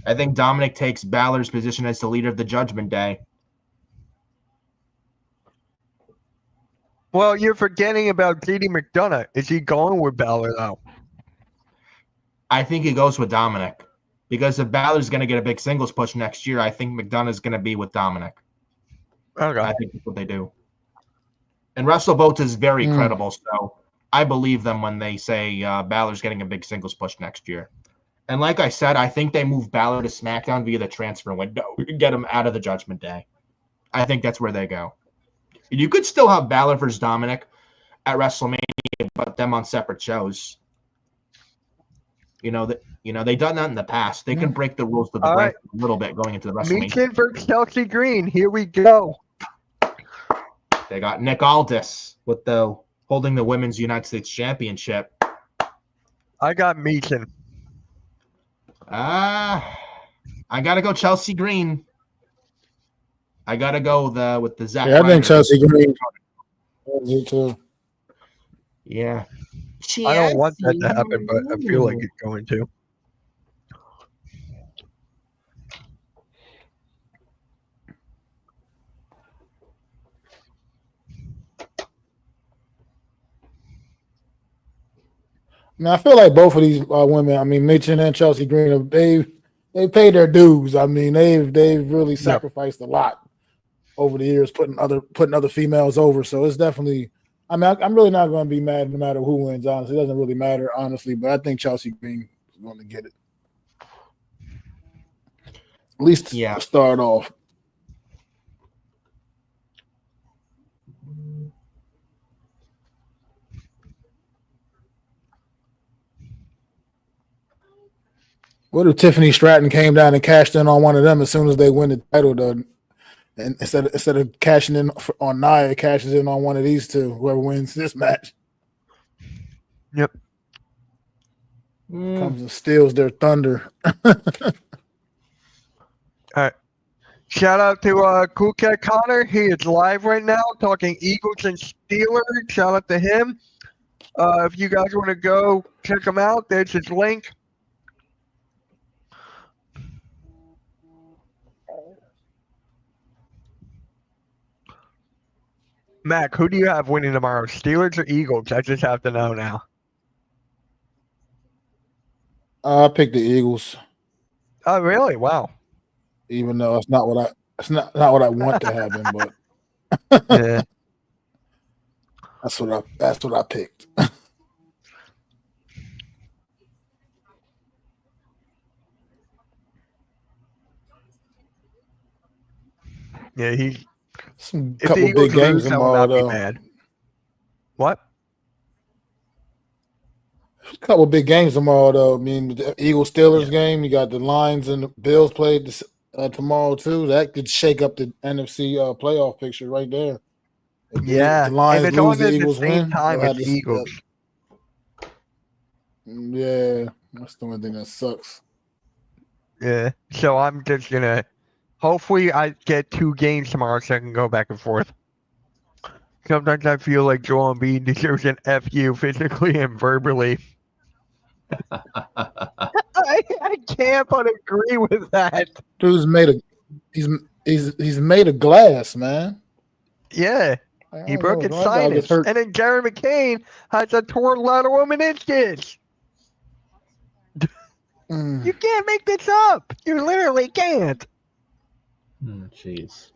B: I think Dominic takes Balor's position as the leader of the Judgment Day.
A: Well, you're forgetting about JD McDonough. Is he going with Balor now?
B: I think he goes with Dominic. Because if Balor's going to get a big singles push next year, I think McDonough's going to be with Dominic.
A: Okay.
B: I think that's what they do. And WrestleVotes is very credible, so I believe them when they say Balor's getting a big singles push next year. And like I said, I think they move Balor to SmackDown via the transfer window. Get him out of the Judgment Day. I think that's where they go. You could still have Balor versus Dominic at WrestleMania, but them on separate shows. They've done that in the past. They can break the rules of the brand a little bit going into the WrestleMania.
A: Meechin versus Chelsea Green. Here we go.
B: They got Nick Aldis with holding the Women's United States Championship.
A: I got Meechin.
B: I gotta go Chelsea Green. I gotta go with the Zack.
C: Yeah, I think Chelsea Green. Me too.
B: Yeah.
A: I don't want that to happen, but I feel like it's going to.
C: I feel like both of these women, I mean, Mitchell and Chelsea Green, they paid their dues. I mean, they've really sacrificed a lot over the years, putting other females over. So it's definitely. I mean, I'm really not going to be mad no matter who wins. Honestly, it doesn't really matter, honestly. But I think Chelsea Green is going to get it. At least to start off. What if Tiffany Stratton came down and cashed in on one of them as soon as they win the title? And instead of cashing in on Nia, cashes in on one of these two, whoever wins this match.
A: Yep.
C: Comes and steals their thunder.
A: All right. Shout out to Cool Cat Connor. He is live right now talking Eagles and Steelers. Shout out to him. If you guys want to go check him out, there's his link. Mac, who do you have winning tomorrow? Steelers or Eagles? I just have to know now.
C: I picked the Eagles.
A: Oh, really? Wow.
C: Even though it's not what I want to happen, but
A: yeah,
C: that's what I picked.
A: yeah. If
C: couple
A: the Eagles
C: big games
A: lose, I will
C: tomorrow,
A: not be mad. What?
C: A couple big games tomorrow, though. I mean, the Eagles Steelers game. You got the Lions and the Bills played tomorrow too. That could shake up the NFC playoff picture right there. If the Lions
A: and
C: lose, the Eagles win.
A: Time it's Eagles.
C: Yeah, that's the only thing that sucks.
A: Yeah, so I'm just gonna. Hopefully, I get 2 games tomorrow, so I can go back and forth. Sometimes I feel like Joel Embiid deserves an FU physically and verbally. I can't but agree with that.
C: Dude's he's made of glass, man.
A: Yeah, he broke his sinus, and then Jared McCain has a torn lateral meniscus. You can't make this up. You literally can't.
B: Jeez.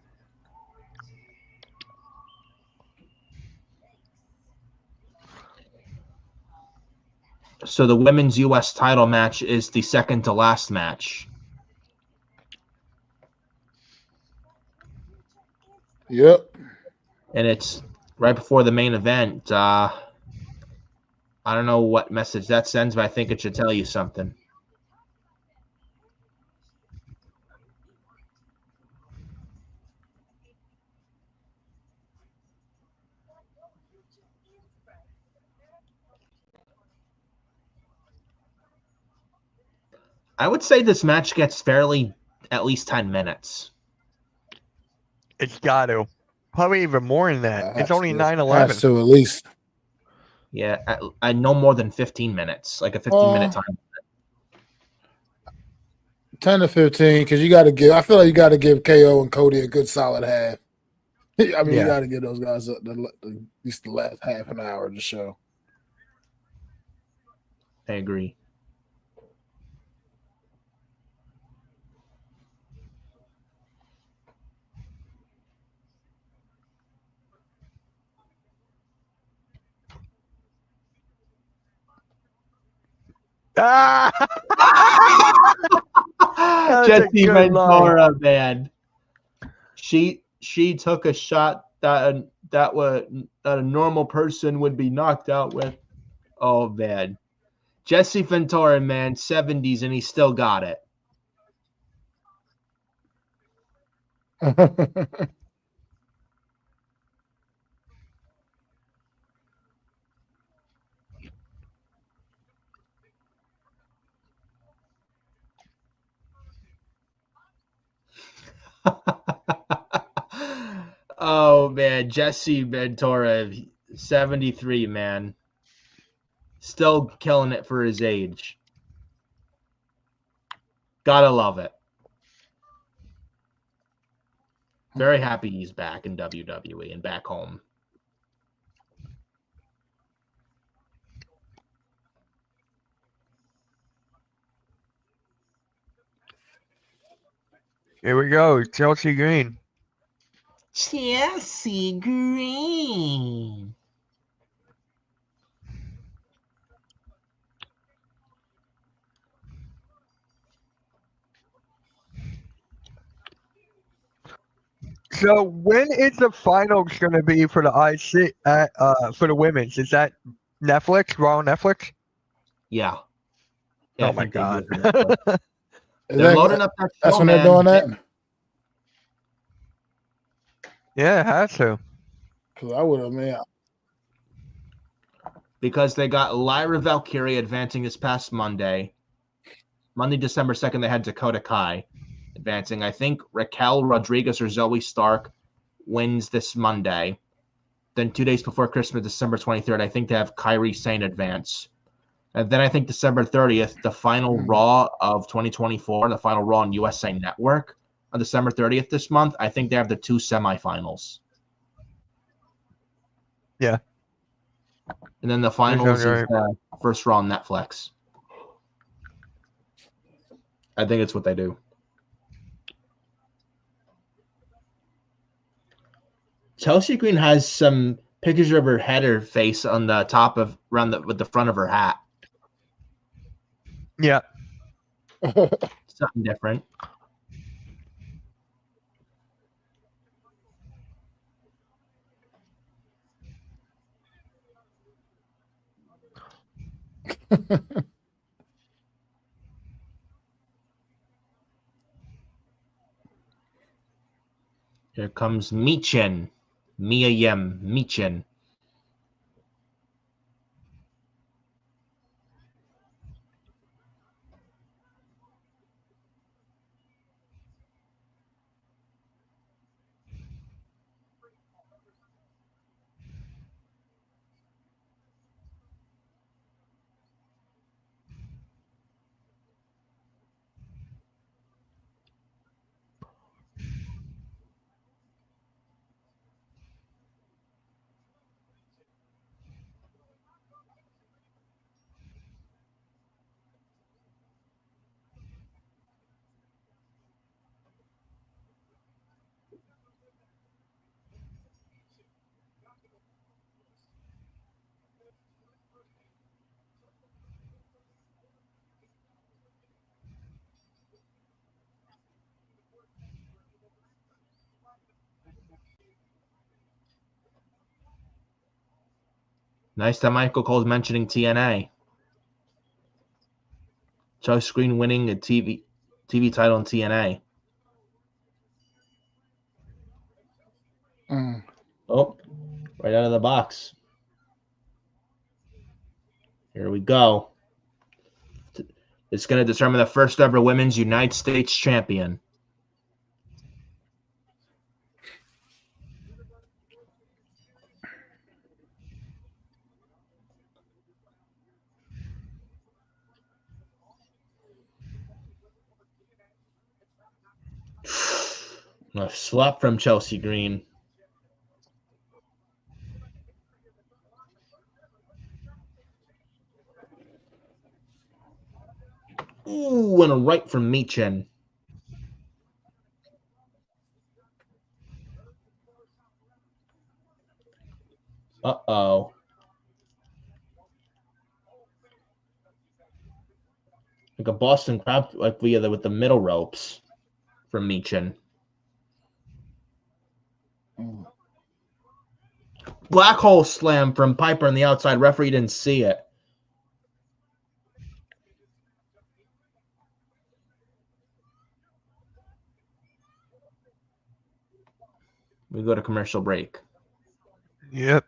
B: So the women's U.S. title match is the second to last match.
C: Yep.
B: And it's right before the main event. I don't know what message that sends, but I think it should tell you something. I would say this match gets fairly at least 10 minutes.
A: It's got to. Probably even more than that. It's only 9:11.
C: Has to at least.
B: Yeah, I no more than 15 minutes, like a 15-minute time.
C: 10 to 15, because you got to give. I feel like you got to give KO and Cody a good solid half. I mean, you got to give those guys at least the last half an hour of the show.
B: I agree.
A: Ah! That's a
B: Jesse
A: good line.
B: Ventura, man. She took a shot that a normal person would be knocked out with. Oh man. Jesse Ventura, man, 70s, and he still got it. Oh man, Jesse Ventura, 73, man. Still killing it for his age. Gotta love it. Very happy he's back in WWE and back home.
A: Here we go, Chelsea Green.
B: Chelsea Green.
A: So when is the finals going to be for the IC for the women's? Is that Netflix? Raw on Netflix?
B: Yeah.
A: Oh my God.
B: They're loading up that show,
C: That's when
B: man.
C: they're doing that?
A: Yeah, it has to.
C: Because I would have, man.
B: Because they got Lyra Valkyrie advancing this past Monday. Monday, December 2nd, they had Dakota Kai advancing. I think Raquel Rodriguez or Zoe Stark wins this Monday. Then 2 days before Christmas, December 23rd, I think they have Kairi Sane advance. And then I think December 30th, the final Raw of 2024, the final Raw on USA Network on December 30th this month, I think they have the 2 semifinals.
A: Yeah.
B: And then the finals is first Raw on Netflix. I think it's what they do. Chelsea Green has some pictures of her head or face on the top of with the front of her hat.
A: Yeah.
B: Something different. Here comes Michin. Mia Yim. Michin. Nice that Michael Cole's mentioning TNA. Chelsea Green winning a TV title in TNA. Oh, right out of the box. Here we go. It's going to determine the first ever women's United States champion. A slap from Chelsea Green. Ooh, and a right from Michin. Uh-oh. Like a Boston Crab, like with the middle ropes from Michin. Black hole slam from Piper on the outside. Referee didn't see it. We go to commercial break.
A: Yep.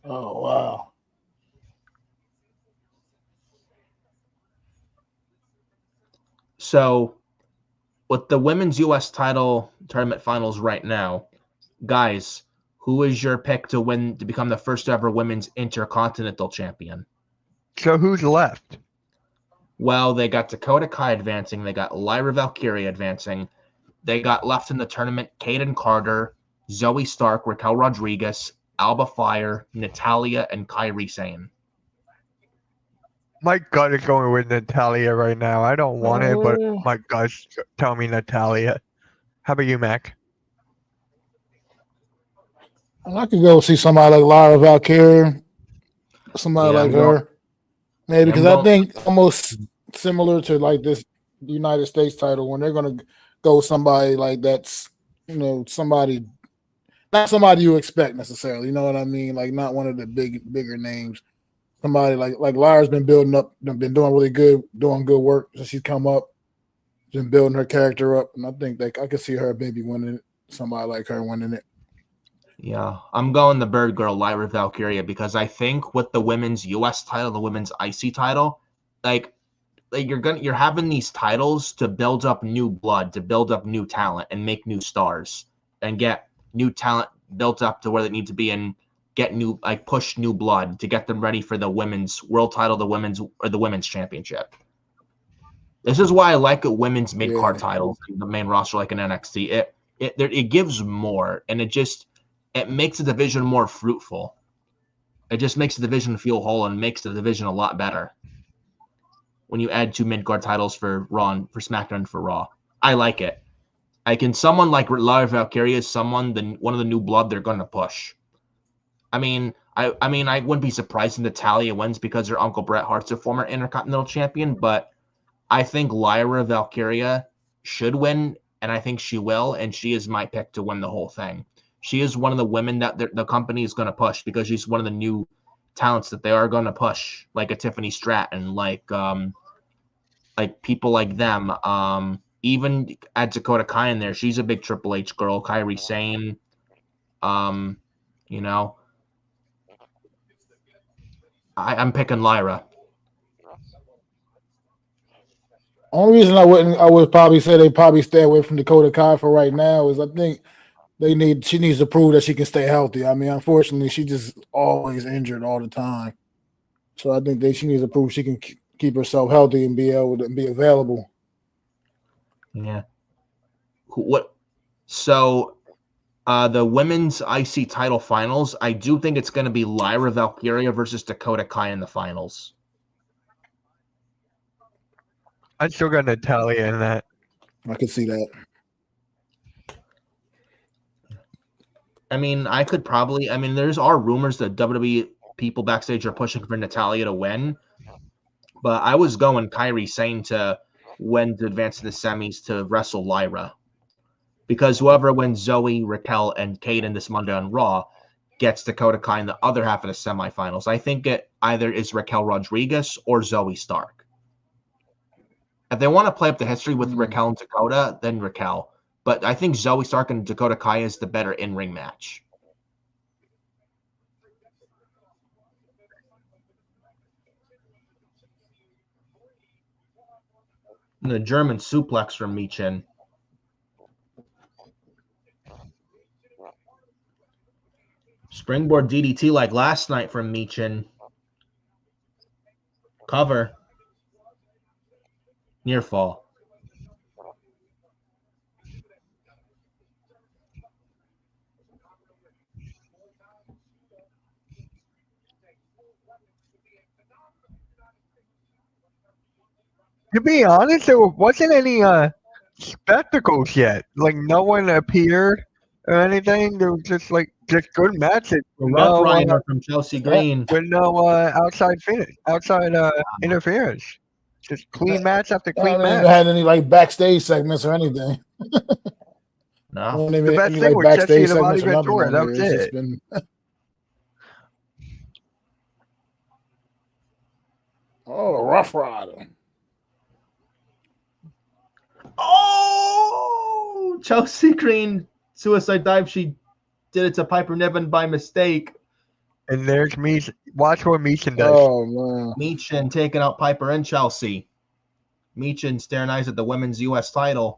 C: Oh, wow.
B: So, with the women's U.S. title tournament finals right now, guys, who is your pick to become the first ever women's intercontinental champion?
A: So who's left?
B: Well, they got Dakota Kai advancing. They got Lyra Valkyria advancing. They got left in the tournament Kaden Carter, Zoe Stark, Raquel Rodriguez, Alba Fire, Natalia, and Kairi Sane.
A: My gut is going with Natalia right now. I don't want it, but my gut's telling me Natalia. How about you, Mac?
C: I could go see somebody like Lyra Valkyria, somebody like her. Maybe because I think almost similar to like this United States title when they're going to go somebody like that's, somebody, not somebody you expect necessarily. You know what I mean? Like not one of the bigger names. Somebody like Lyra's been building up, been doing really good, doing good work since she's come up, been building her character up, and I think that I could see her maybe winning it. Somebody like her winning it.
B: Yeah, I'm going the Bird Girl, Lyra Valkyria, because I think with the women's U.S. title, the women's IC title, like you're having these titles to build up new blood, to build up new talent, and make new stars, and get new talent built up to where they need to be, and get new push new blood to get them ready for the women's world title, the women's championship. This is why I like a women's mid card title, the main roster like an NXT. It gives more, and it makes the division more fruitful. It just makes the division feel whole and makes the division a lot better when you add two mid-card titles for Raw, for SmackDown, and for Raw. I like it. Someone like Lyra Valkyria is one of the new blood they're going to push. I wouldn't be surprised if Natalia wins because her uncle Bret Hart's a former Intercontinental Champion, but I think Lyra Valkyria should win, and I think she will, and she is my pick to win the whole thing. She is one of the women that the company is going to push because she's one of the new talents that they are going to push, like a Tiffany Stratton, like people like them. Even add Dakota Kai in there. She's a big Triple H girl. Kairi Sane. I'm picking Lyra.
C: Only reason I would probably say they probably stay away from Dakota Kai for right now is I think she needs to prove that she can stay healthy. I mean, unfortunately, she just always injured all the time. So I think she needs to prove she can keep herself healthy and be able to be available.
B: Yeah. So the women's IC title finals, I do think it's going to be Lyra Valkyria versus Dakota Kai in the finals.
A: I still got Natalia in that.
C: I can see that.
B: There's rumors that WWE people backstage are pushing for Natalia to win, but I was going Kairi Sane to win to advance to the semis to wrestle Lyra, because whoever wins Zoe, Raquel, and Kaden this Monday on Raw gets Dakota Kai in the other half of the semifinals. I think it either is Raquel Rodriguez or Zoe Stark. If they want to play up the history with Raquel and Dakota, then Raquel. But I think Zoe Stark and Dakota Kai is the better in-ring match. And the German suplex from Michin. Springboard DDT like last night from Michin. Cover. Near fall.
A: To be honest, there wasn't any spectacles yet. Like no one appeared or anything. There was just like just good matches.
B: Rough Rider from Chelsea Green.
A: With no outside finish, outside interference. Just clean match after clean
C: I
A: match.
C: didn't have any like backstage segments or anything.
B: No.
A: The best thing was Jesse and the Body Ventura. That was it.
C: Been... Oh, Rough Rider.
B: Oh, Chelsea Green suicide dive. She did it to Piper Niven by mistake.
A: And there's Meechin. Watch what Meechin does.
C: Oh, man.
B: Meechin taking out Piper and Chelsea. Meechin staring eyes at the women's U.S. title.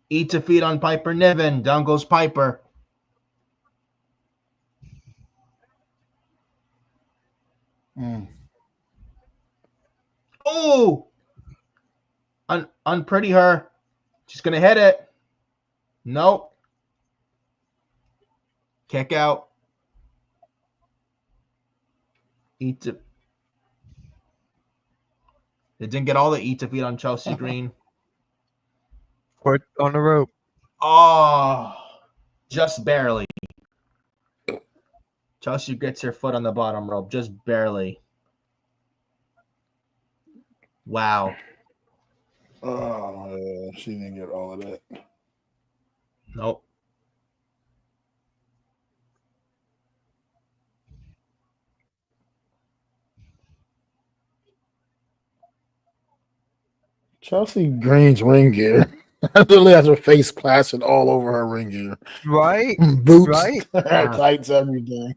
B: Eat to feed on Piper Niven. Down goes Piper. Oh! Unpretty her. She's going to hit it. Nope. Kick out. Eat to. They didn't get all the eat to feed on Chelsea Green.
A: Put on the rope.
B: Oh, just barely. Chelsea gets her foot on the bottom rope, just barely. Wow.
C: Oh, yeah. She didn't get all of that.
B: Nope.
C: Chelsea Green's ring gear. Literally has her face plastered all over her ring gear.
A: Right?
C: Boots,
A: Right?
C: tights, everything.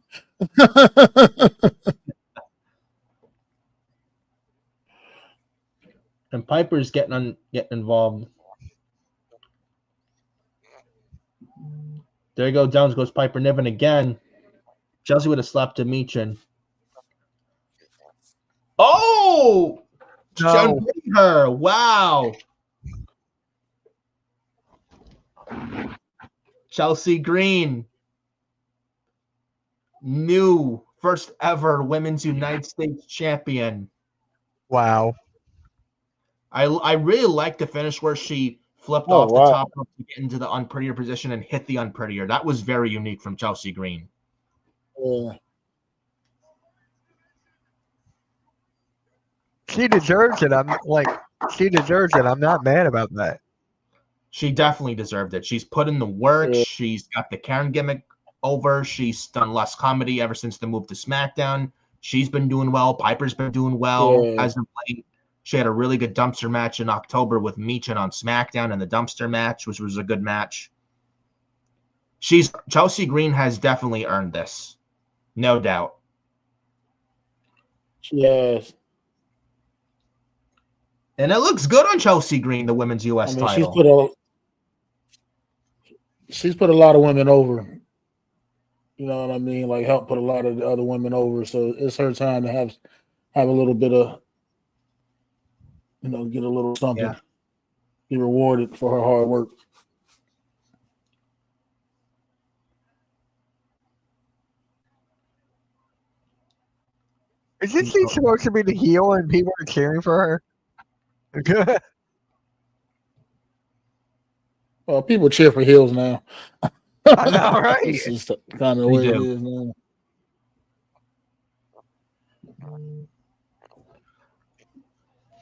B: And Piper's getting involved. There you go. Down goes Piper Niven again. Chelsea would have slapped to Meechin. Oh!
A: No.
B: Her. Wow. Chelsea Green. New first ever Women's United States champion.
A: Wow.
B: I really like the finish where she flipped off the top rope to get into the unprettier position and hit the unprettier. That was very unique from Chelsea Green.
C: Yeah.
A: She deserves it. She deserves it. I'm not mad about that.
B: She definitely deserved it. She's put in the work.
C: Yeah.
B: She's got the Karen gimmick over. She's done less comedy ever since the move to SmackDown. She's been doing well. Piper's been doing well as of late. She had a really good dumpster match in October with Meechin on SmackDown in the dumpster match, which was a good match. Chelsea Green has definitely earned this. No doubt.
C: Yes.
B: And it looks good on Chelsea Green, the women's U.S. title.
C: She's put a lot of women over. You know what I mean? Like help put a lot of the other women over. So it's her time to have a little bit of, get a little something. Yeah. Be rewarded for her hard work.
A: Isn't she supposed to be the heel and people are cheering for her?
C: Well, people cheer for heels now.
A: I know, right?
C: This is kind of the way it is now.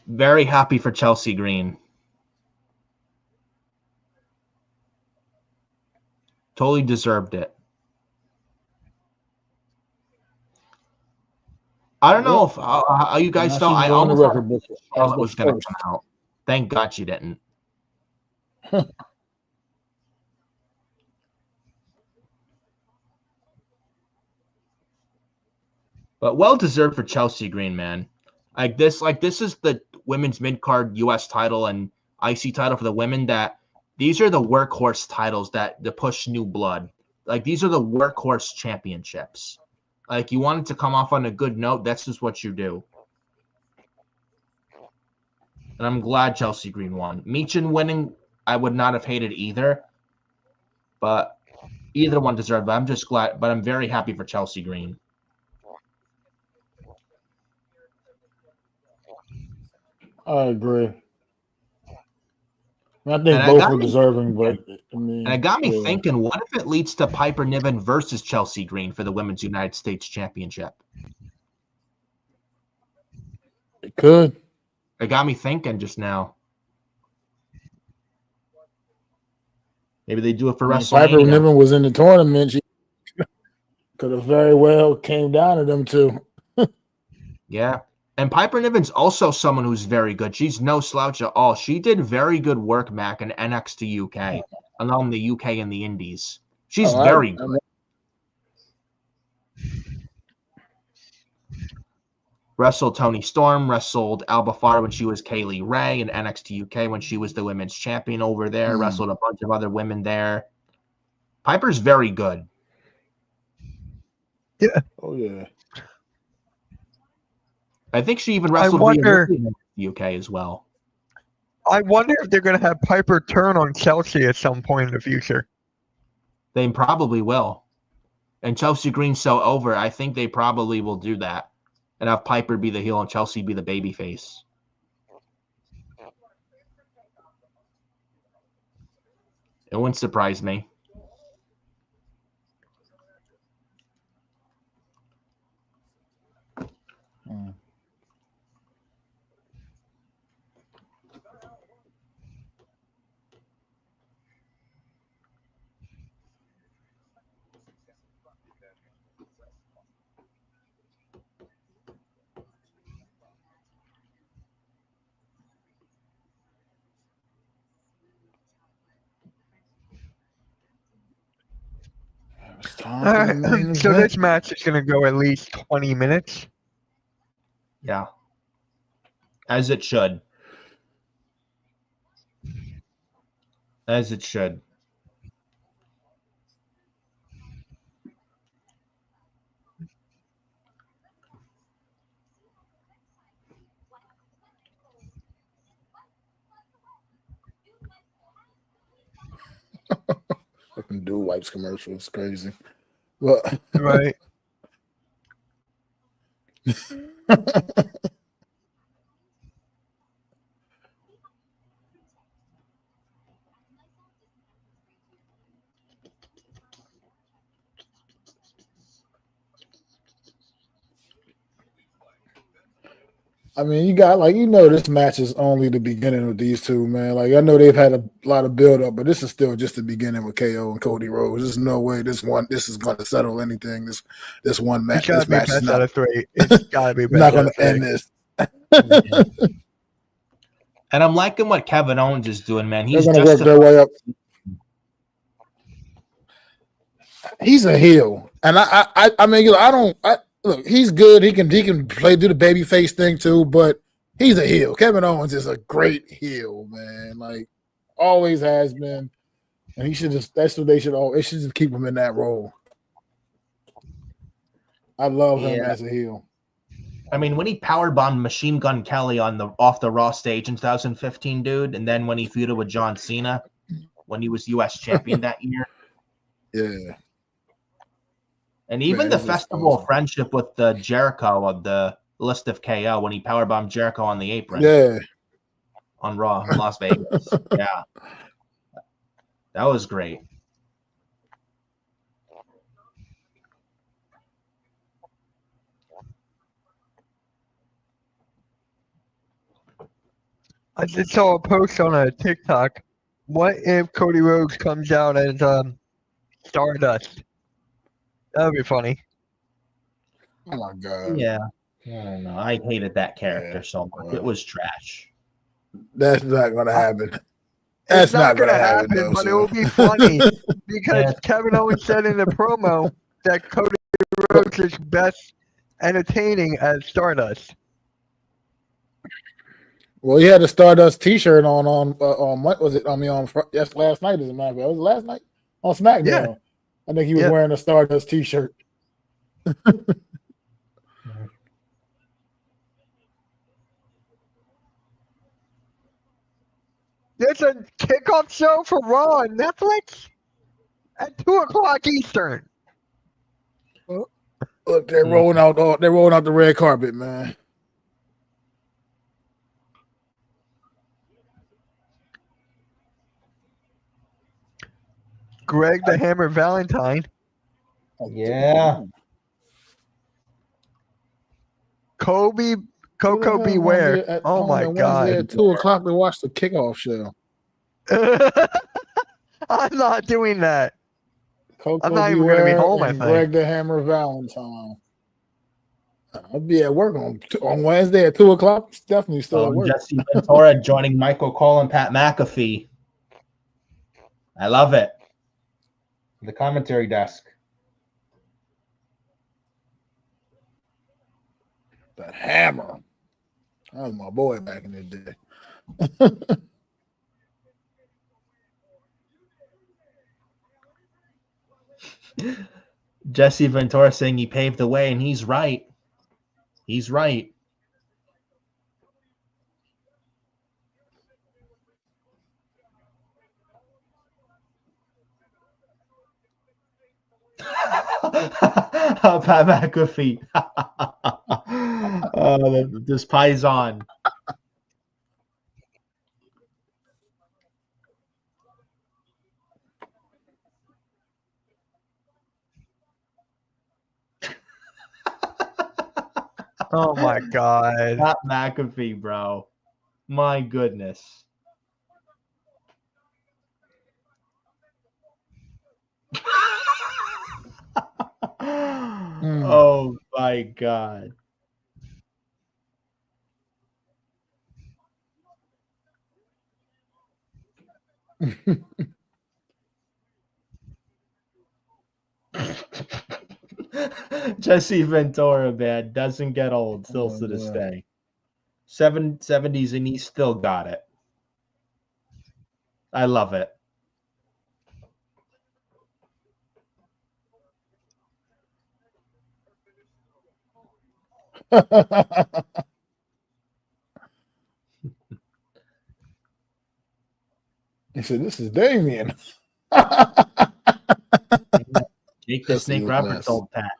B: Very happy for Chelsea Green. Totally deserved it. I don't know if how you guys felt. I almost thought Charlotte was going to come out. Thank God she didn't. But well deserved for Chelsea Green, man. This is the women's mid-card U.S. title and IC title for the women. These are the workhorse titles that push new blood. These are the workhorse championships. You wanted to come off on a good note. That's just what you do. And I'm glad Chelsea Green won. Meechin winning, I would not have hated either. But either one deserved. But I'm just glad. But I'm very happy for Chelsea Green.
C: I agree. I think both were deserving, but I mean,
B: and it got me thinking, what if it leads to Piper Niven versus Chelsea Green for the Women's United States Championship?
C: It could.
B: It got me thinking just now. Maybe they do it for WrestleMania.
C: Piper Niven was in the tournament. She could have very well came down to them two.
B: Yeah. And Piper Niven's also someone who's very good. She's no slouch at all. She did very good work back in NXT UK, along the UK and the Indies. She's very good. Wrestled Toni Storm, wrestled Alba Fyre when she was Kaylee Ray in NXT UK when she was the women's champion over there, wrestled a bunch of other women there. Piper's very good.
A: Yeah.
C: Oh, yeah.
B: I think she even wrestled in the UK as well.
A: I wonder if they're going to have Piper turn on Chelsea at some point in the future.
B: They probably will. And Chelsea Green's so over, I think they probably will do that. And have Piper be the heel and Chelsea be the babyface. It wouldn't surprise me.
A: All right. So this match is going to go at least 20 minutes.
B: Yeah. As it should. As it should.
C: Fucking Dude Wipes commercial is crazy. Well,
A: right.
C: I mean, you got this match is only the beginning with these two, man. Like I know they've had a lot of build up, but this is still just the beginning with KO and Cody Rhodes. There's no way this is going to settle anything. This one match, this match is not.
A: It's gotta be
C: not going to end this.
B: And I'm liking what Kevin Owens is doing, man.
C: He's going to work their way up. He's a heel, and I mean, look, he's good. He can do the babyface thing too, but he's a heel. Kevin Owens is a great heel, man. Like always has been, and he should just. That's what they should all. They should just keep him in that role. I love him as a heel.
B: I mean, when he powerbombed Machine Gun Kelly off the Raw stage in 2015, dude, and then when he feuded with John Cena when he was U.S. champion that year.
C: Yeah.
B: And even the Festival of Friendship with the Jericho of the List of KO when he powerbombed Jericho on the apron.
C: Yeah.
B: On Raw in Las Vegas. Yeah. That was great.
A: I just saw a post on a TikTok. What if Cody Rhodes comes out as Stardust? That would be funny.
C: Oh my god.
B: Yeah. I don't know. I hated that character so much. It was trash.
C: That's not going to happen. That's not going to happen, though,
A: but it will be funny because Kevin Owens said in the promo that Cody Rhodes is best entertaining as Stardust.
C: Well, he had a Stardust T-shirt on what was it? I mean, yes, last night as a matter of fact. Was it last night on SmackDown?
A: Yeah.
C: I think he was wearing a Stardust T-shirt.
A: There's a kickoff show for Raw on Netflix at 2:00 Eastern.
C: Look, they're rolling out the red carpet, man.
A: Greg the Hammer Valentine.
B: Yeah.
A: Kobe,
C: Who the
A: Coco
C: hell is gonna be
A: Beware.
C: at
A: Oh
C: home
A: my
C: on Wednesday
A: God.
C: at 2:00 to watch the kickoff show?
A: I'm not doing that. I'm
C: Coco
A: not even going to be
C: Beware
A: home, I
C: and
A: think.
C: Greg the Hammer Valentine. I'll be at work on Wednesday at 2:00. Definitely still at work.
B: Jesse Ventura joining Michael Cole and Pat McAfee. I love it. The commentary desk.
C: The Hammer. That was my boy back in the day.
B: Jesse Ventura saying he paved the way, and he's right. He's right. Pat McAfee. This pie's on.
A: Oh my God.
B: Pat McAfee, bro. My goodness. Oh my God. Jesse Ventura, man, doesn't get old still to this day. 770s and he's still got it. I love it.
C: He said, "This is Damien."
B: Jake the Snake Roberts told Pat.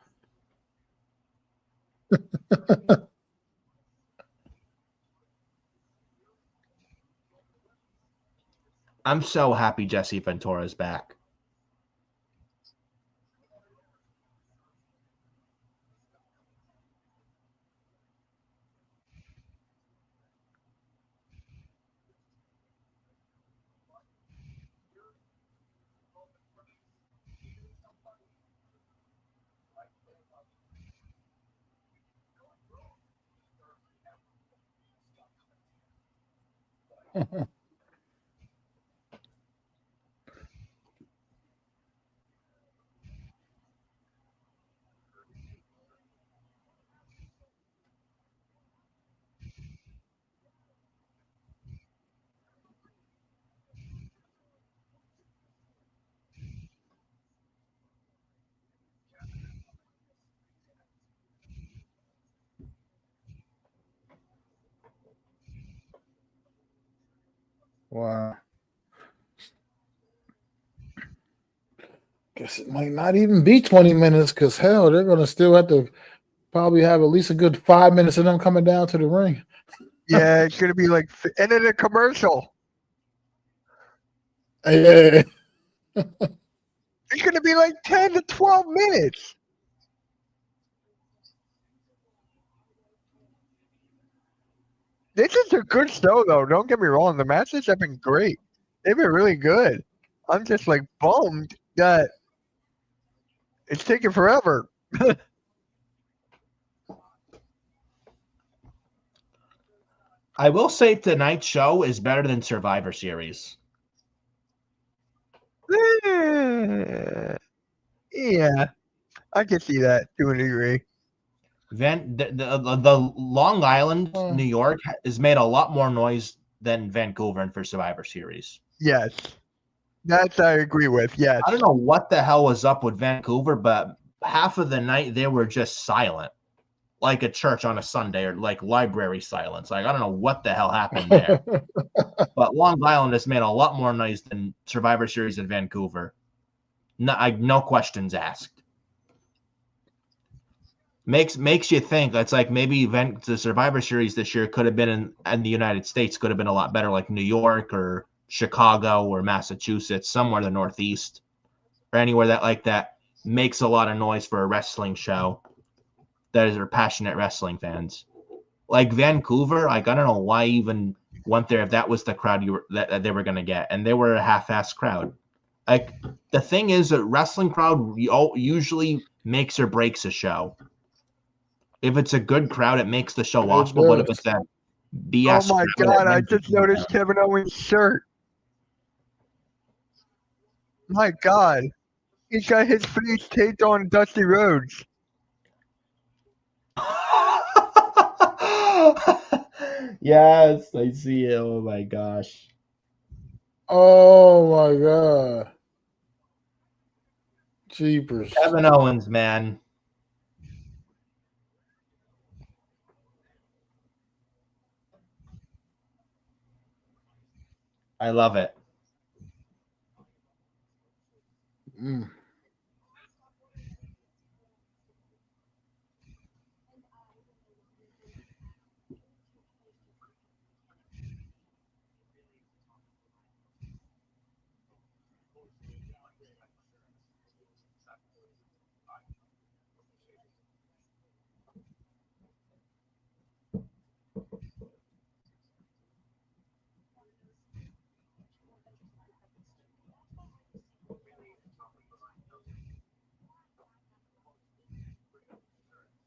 B: I'm so happy Jesse Ventura is back.
C: Wow. Guess it might not even be 20 minutes because hell, they're gonna still have to probably have at least a good 5 minutes of them coming down to the ring.
A: Yeah, it's going to be like, and then a commercial.
C: Yeah.
A: It's going to be like 10 to 12 minutes. This is a good show, though. Don't get me wrong. The matches have been great. They've been really good. I'm just like bummed that it's taking forever.
B: I will say tonight's show is better than Survivor Series.
A: Yeah, I can see that to a degree.
B: The Long Island, New York, has made a lot more noise than Vancouver and for Survivor Series.
A: Yes, that I agree with. Yes,
B: I don't know what the hell was up with Vancouver, but half of the night they were just silent, like a church on a Sunday, or like library silence. Like I don't know what the hell happened there. But Long Island has made a lot more noise than Survivor Series in Vancouver. No questions asked. Makes you think. That's like maybe the Survivor Series this year could have been in the United States could have been a lot better, like New York or Chicago or Massachusetts, somewhere in the Northeast. or anywhere that makes a lot of noise for a wrestling show that are passionate wrestling fans. Like Vancouver, like I don't know why I even went there if that was the crowd that they were going to get, and they were a half-ass crowd. Like the thing is, a wrestling crowd usually makes or breaks a show. If it's a good crowd, it makes the show watchable. But if it's a BS,
A: oh my God! I just noticed Kevin Owens' shirt. My God, he's got his face taped on Dusty Rhodes.
B: Yes, I see it. Oh my gosh.
C: Oh my God. Jeepers.
B: Kevin Owens, man. I love it.
C: Mm.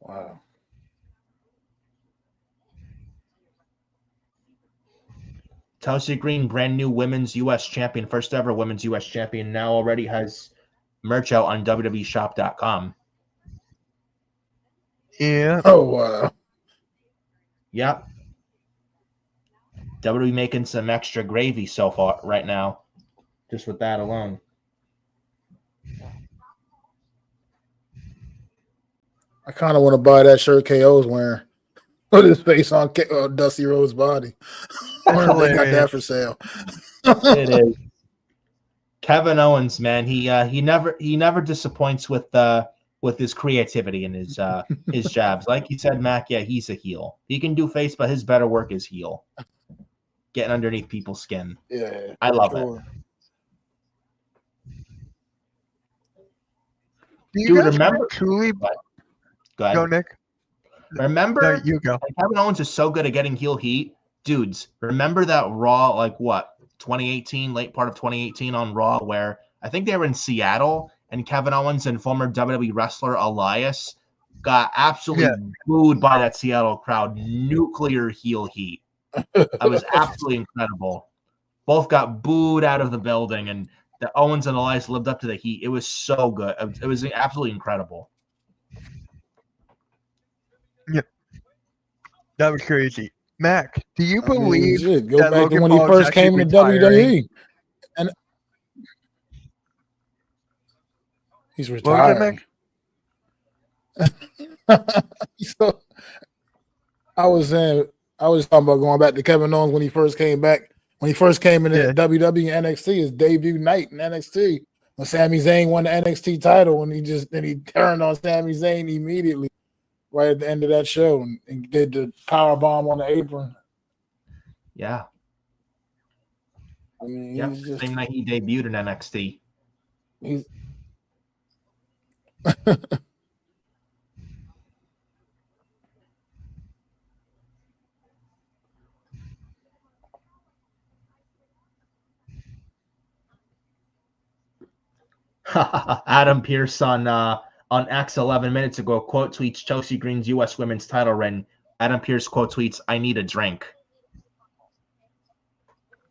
C: Wow.
B: Chelsea Green, brand new women's U.S. champion, first ever women's U.S. champion, now already has merch out on WWEshop.com.
A: Yeah.
C: Oh wow.
B: Yep. WWE making some extra gravy so far right now, just with that alone.
C: I kind of want to buy that shirt KO's wearing. Put his face on Dusty Rhodes' body. I wonder if they got that for sale.
B: It is. Kevin Owens, man, he never disappoints with his creativity and his jabs. Like you said, Mac, yeah, he's a heel. He can do face, but his better work is heel. Getting underneath people's skin.
C: Yeah,
B: I love it.
A: Do you
B: Dude,
A: guys
B: remember?
A: truly?
B: Go ahead.
A: Go, Nick.
B: Remember?
A: No, you go.
B: Kevin Owens is so good at getting heel heat. Dudes, remember that Raw, like what, 2018, late part of 2018 on Raw, where I think they were in Seattle, and Kevin Owens and former WWE wrestler Elias got absolutely booed by that Seattle crowd. Nuclear heel heat. That was absolutely incredible. Both got booed out of the building, and the Owens and Elias lived up to the heat. It was so good. It was absolutely incredible.
A: Yeah, that was crazy. Mac, do you believe
C: go
A: that
C: back
A: Logan
C: to when he
A: Paul
C: first came into WWE? And he's retiring. So, I was talking about going back to Kevin Owens when he first came back. When he first came into WWE and NXT, his debut night in NXT, when Sami Zayn won the NXT title, and he turned on Sami Zayn immediately right at the end of that show and did the power bomb on the apron.
B: Yeah.
C: I mean,
B: yep. Same night he debuted in NXT.
C: He's
B: Adam Pearce on X 11 minutes ago quote tweets Chelsea Green's U.S. women's title reign. Adam Pearce quote tweets, "I need a drink."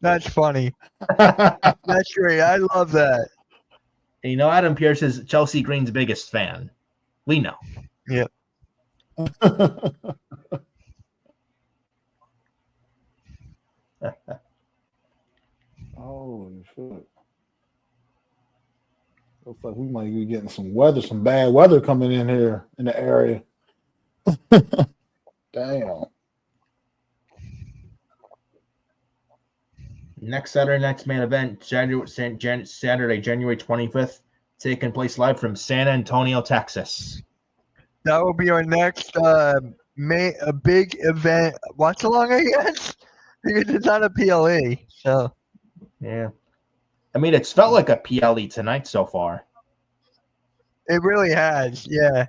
A: That's funny. That's great. I love that.
B: And you know, Adam Pearce is Chelsea Green's biggest fan. We know.
A: Yeah.
C: Holy shit. Looks like we might be getting some bad weather coming in here in the area. Damn.
B: Next Saturday, next main event, Saturday, January 25th, taking place live from San Antonio, Texas.
A: That will be our next a big event. Watch along, I guess, because it's not a PLE. So
B: yeah, I mean, it's felt like a PLE tonight so far.
A: It really has. Yeah.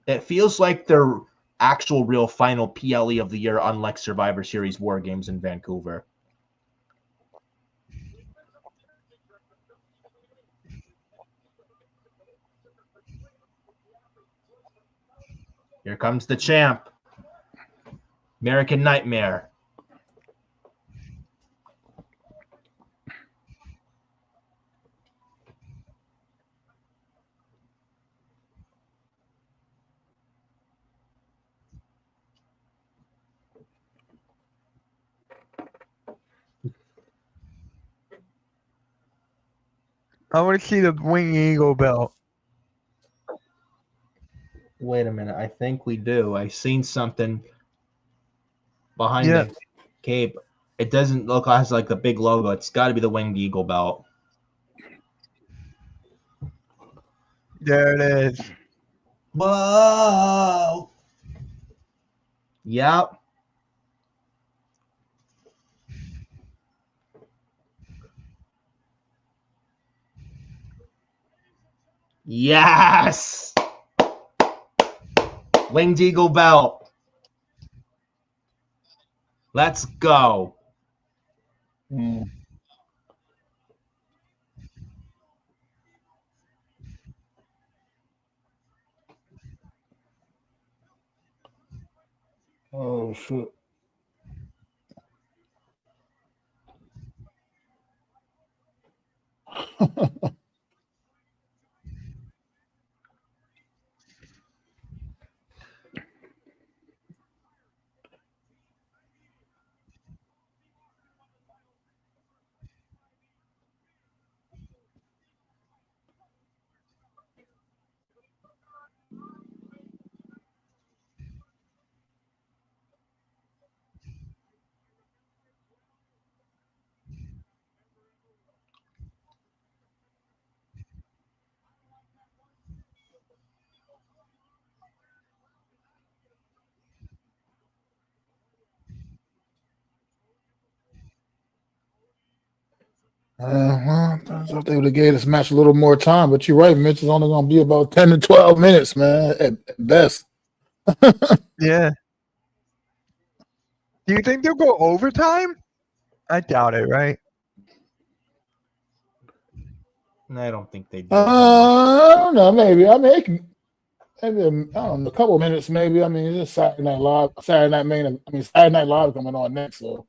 B: It feels like their actual real final PLE of the year, unlike Survivor Series War Games in Vancouver. Here comes the champ. American Nightmare.
A: I want to see the Wing Eagle belt.
B: Wait a minute. I think we do. I seen something behind the cape. It doesn't look like the big logo. It's got to be the Winged Eagle belt.
A: There it is.
B: Whoa. Yep. Yes. Winged Eagle belt. Let's go.
C: Oh shit. Well, I thought they would have gave this match a little more time, but you're right, Mitch. It's only going to be about 10 to 12 minutes, man, at best.
A: Yeah. Do you think they'll go overtime? I doubt it, right?
B: I don't think they do.
C: I don't know. Maybe. I mean, maybe I don't know, a couple minutes, maybe. I mean, it's just Saturday Night Live. Saturday Night Live coming on next, so.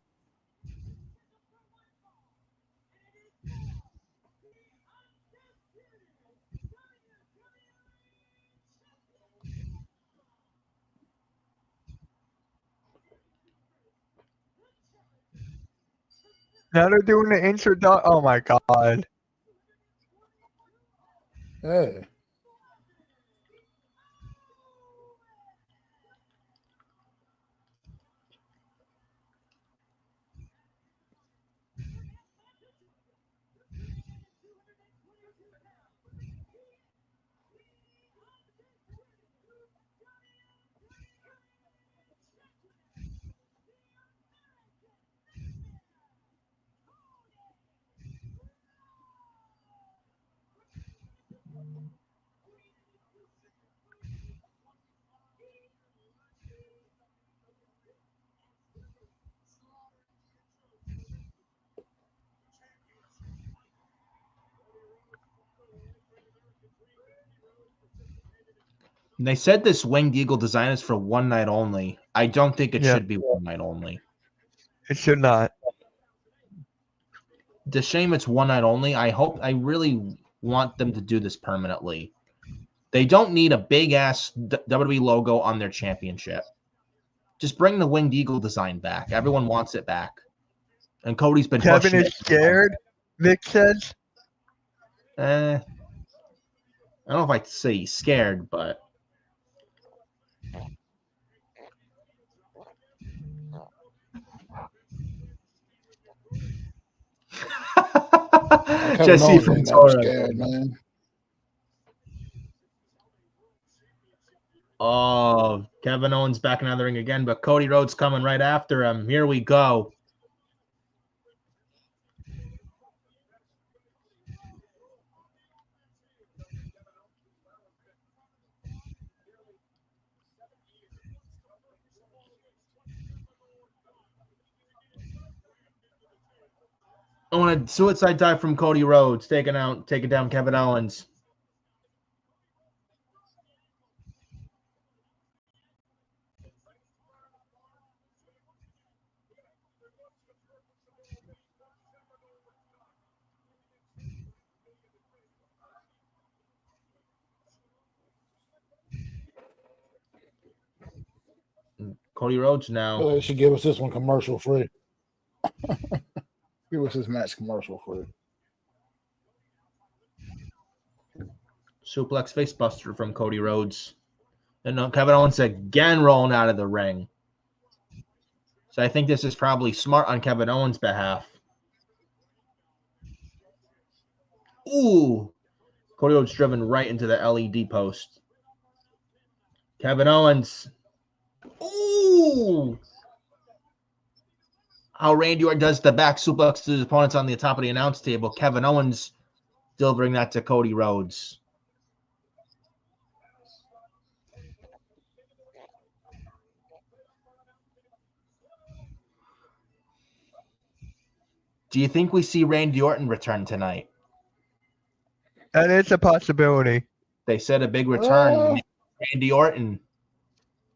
A: Now they're doing the introduction. Oh my god.
C: Hey.
B: They said this Winged Eagle design is for one night only. I don't think it should be one night only.
A: It should not.
B: It's a shame it's one night only. I really want them to do this permanently. They don't need a big ass WWE logo on their championship. Just bring the Winged Eagle design back. Everyone wants it back. And Cody's been
A: Kevin
B: pushing
A: is scared, Vic says.
B: I don't know if I'd say he's scared, but
C: Jesse from scared, man.
B: Oh, Kevin Owens back in the ring again, but Cody Rhodes coming right after him. Here we go. want a suicide dive from Cody Rhodes, taking down Kevin Owens. Cody Rhodes now.
C: Well, they should give us this one commercial free. Give us this match commercial free.
B: Suplex facebuster from Cody Rhodes. And Kevin Owens again rolling out of the ring. So I think this is probably smart on Kevin Owens' behalf. Ooh. Cody Rhodes driven right into the LED post. Kevin Owens. Ooh. How Randy Orton does the back suplex to his opponents on the top of the announce table. Kevin Owens delivering that to Cody Rhodes. Do you think we see Randy Orton return tonight?
A: That is a possibility.
B: They said a big return. Randy Orton.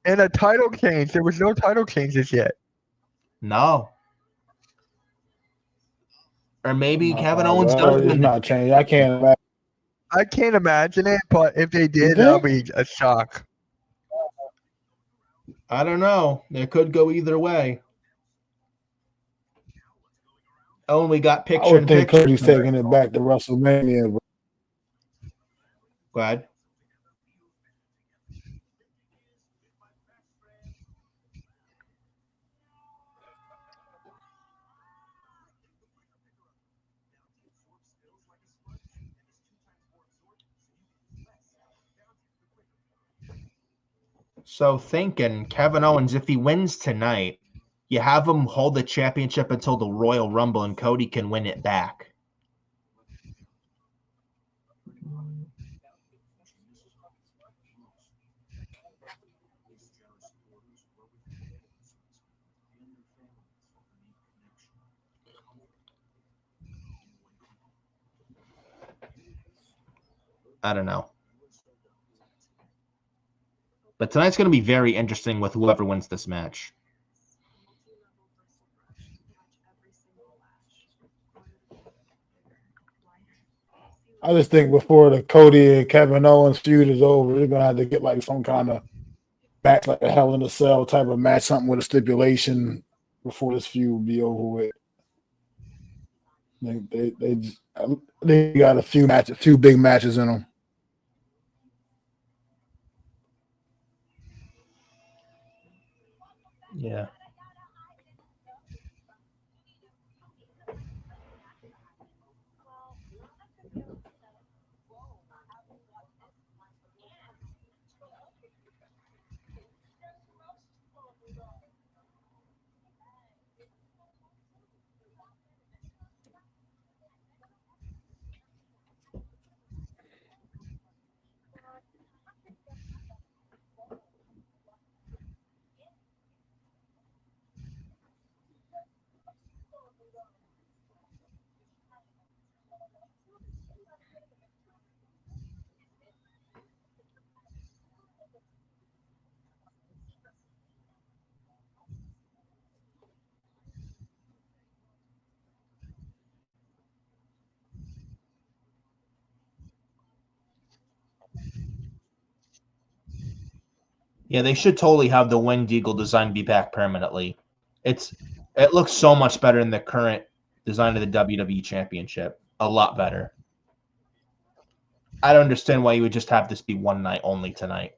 A: And a title change. There was no title changes yet.
B: No. Or maybe Kevin Owens
C: does. It's not changed. I can't
A: imagine it, but if they did, that'll be a shock.
B: I don't know. It could go either way. Oh, and we got picture.
C: I would think Cody's taking it back to WrestleMania.
B: Go ahead. So thinking Kevin Owens, if he wins tonight, you have him hold the championship until the Royal Rumble, and Cody can win it back. I don't know. But tonight's going to be very interesting with whoever wins this match.
C: I just think before the Cody and Kevin Owens feud is over, they're going to have to get like some kind of match, like a Hell in a Cell type of match, something with a stipulation before this feud will be over with. They got a few big matches in them.
B: Yeah. Yeah, they should totally have the Winged Eagle design be back permanently. It looks so much better than the current design of the WWE Championship. A lot better. I don't understand why you would just have this be one night only tonight.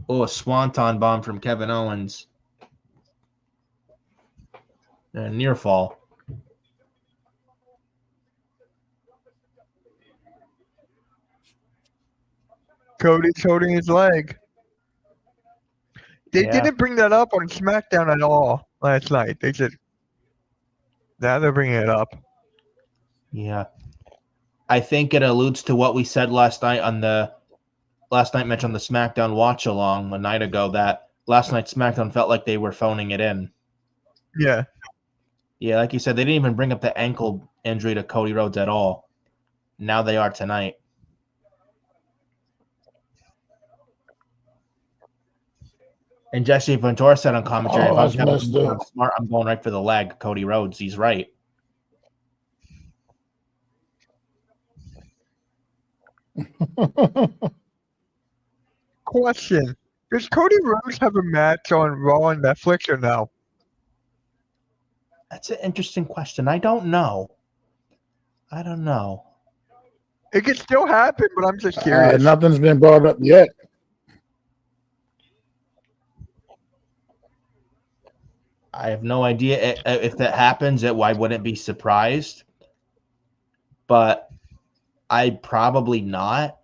B: Oh, a swanton bomb from Kevin Owens. And a near fall.
A: Cody's holding his leg. They didn't bring that up on SmackDown at all last night. They said, now they're bringing it up.
B: Yeah. I think it alludes to what we said last night match on the SmackDown watch along a night ago, that last night's SmackDown felt like they were phoning it in.
A: Yeah.
B: Yeah, like you said, they didn't even bring up the ankle injury to Cody Rhodes at all. Now they are tonight. And Jesse Ventura said on commentary, if I'm Kevin Smart, I'm going right for the leg. Cody Rhodes, he's right.
A: Question: does Cody Rhodes have a match on Raw and Netflix or no?
B: That's an interesting question. I don't know.
A: It could still happen, but I'm just curious.
C: Nothing's been brought up yet.
B: I have no idea if that happens. I wouldn't be surprised, but I'd probably not.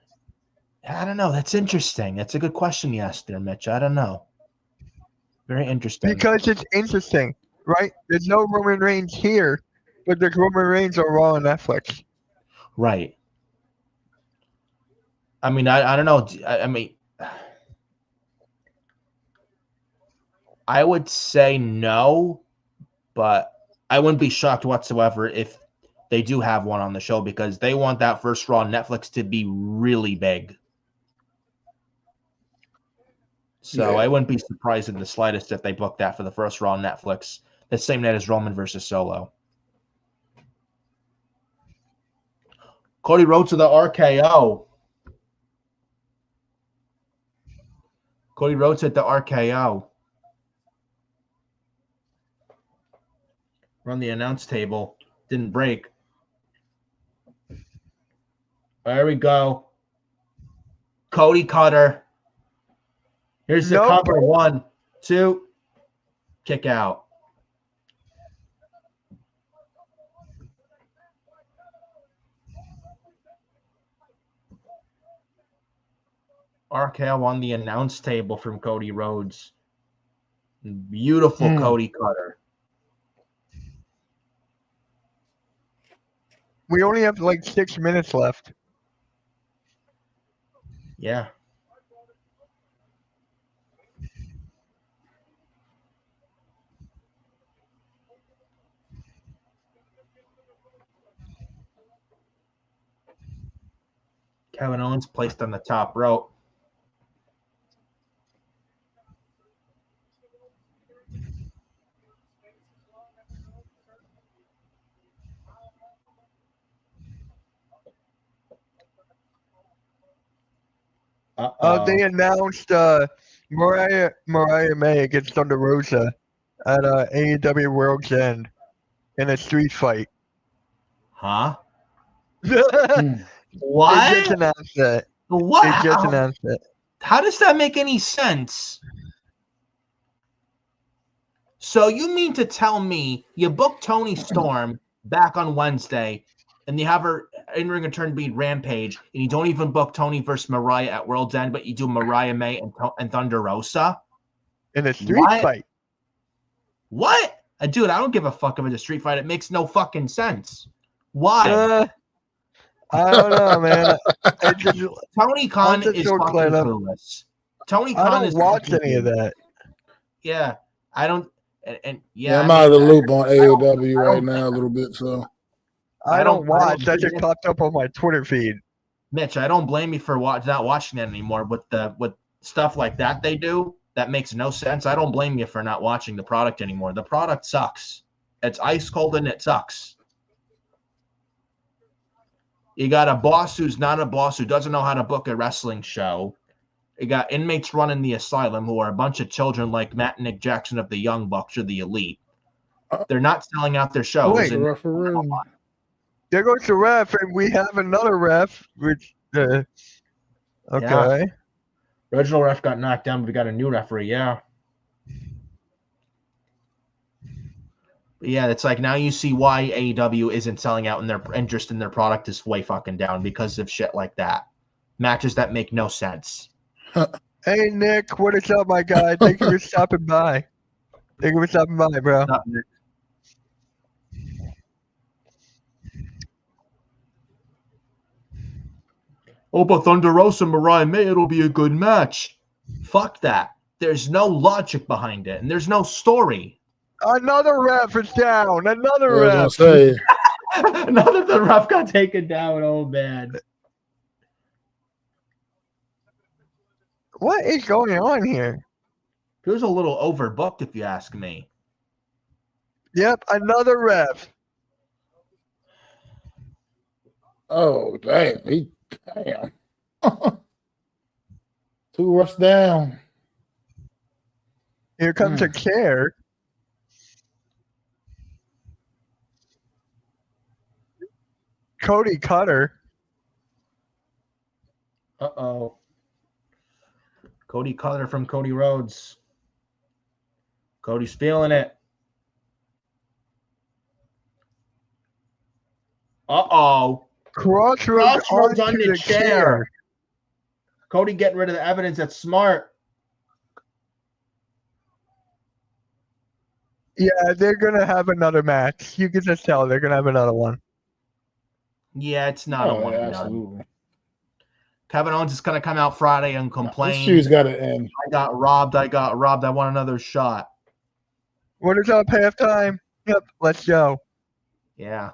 B: I don't know. That's interesting. That's a good question you asked there, Mitch. I don't know. Very interesting.
A: Because it's interesting, right? There's no Roman Reigns here, but there's Roman Reigns on Raw and Netflix.
B: Right. I mean, I don't know. I mean, I would say no, but I wouldn't be shocked whatsoever if they do have one on the show because they want that first Raw on Netflix to be really big. So I wouldn't be surprised in the slightest if they booked that for the first Raw on Netflix the same night as Roman versus Solo. Cody Rhodes to the RKO. Cody Rhodes hit the RKO. We're on the announce table. Didn't break. There we go. Cody Cutter. Here's the cover. 1, 2. Kick out. RKO on the announce table from Cody Rhodes. Beautiful Cody Cutter.
A: We only have like 6 minutes left.
B: Yeah. Kevin Owens placed on the top rope.
A: They announced Mariah May against Thunder Rosa at AEW World's End in a street fight.
B: Huh?
A: What? They just announced it.
B: What?
A: They just announced it.
B: How does that make any sense? So you mean to tell me you booked Toni Storm back on Wednesday and you have her in-ring return beat Rampage and you don't even book Toni versus Mariah at World's End, but you do Mariah May and Thunder Rosa?
A: In a street fight.
B: What? Dude, I don't give a fuck if it's a street fight. It makes no fucking sense. Why?
A: I don't know, man.
B: Tony Khan is fucking clueless. Tony Khan is.
A: I don't watch any of that.
B: Yeah, I don't. And
C: I'm out of the loop on AEW right now a little bit, so
A: I don't watch. That just popped up on my Twitter feed.
B: Mitch, I don't blame you for not watching it anymore. With stuff like that they do, that makes no sense. I don't blame you for not watching the product anymore. The product sucks. It's ice cold and it sucks. You got a boss who's not a boss, who doesn't know how to book a wrestling show. You got inmates running the asylum who are a bunch of children like Matt and Nick Jackson of the Young Bucks or the Elite. They're not selling out their shows.
A: Wait, there goes the ref, and we have another ref. Which, okay.
B: Yeah. Original ref got knocked down, but we got a new referee. Yeah. Yeah, it's like now you see why AEW isn't selling out and their interest in their product is way fucking down because of shit like that. Matches that make no sense.
A: Hey, Nick, what is up, my guy? Thank you for stopping by. Thank you for stopping by, bro.
B: What's up, Nick? Oh, but Thunder Rosa and Mariah May, it'll be a good match. Fuck that. there's no logic behind it, and there's no story.
A: Another ref is down. Another
C: I was gonna
A: ref.
C: say,
B: Now that the ref got taken down, oh man.
A: What is going on here?
B: It was a little overbooked, if you ask me.
A: Yep, another ref.
C: oh damn, damn. 2 refs down.
A: Here comes a chair. Cody Cutter.
B: Uh-oh. Cody Cutter from Cody Rhodes. Cody's feeling it. Uh-oh.
A: Crossroads
B: on
A: onto
B: the chair. Cody getting rid of the evidence. That's smart.
A: Yeah, they're going to have another match. You can just tell they're going to have another one.
B: Yeah, it's not a one and done. Kevin Owens is going to come out Friday and complain.
C: This shoe's got to end.
B: I got robbed. I want another shot.
A: What is up, halftime? Yep, let's go.
B: Yeah.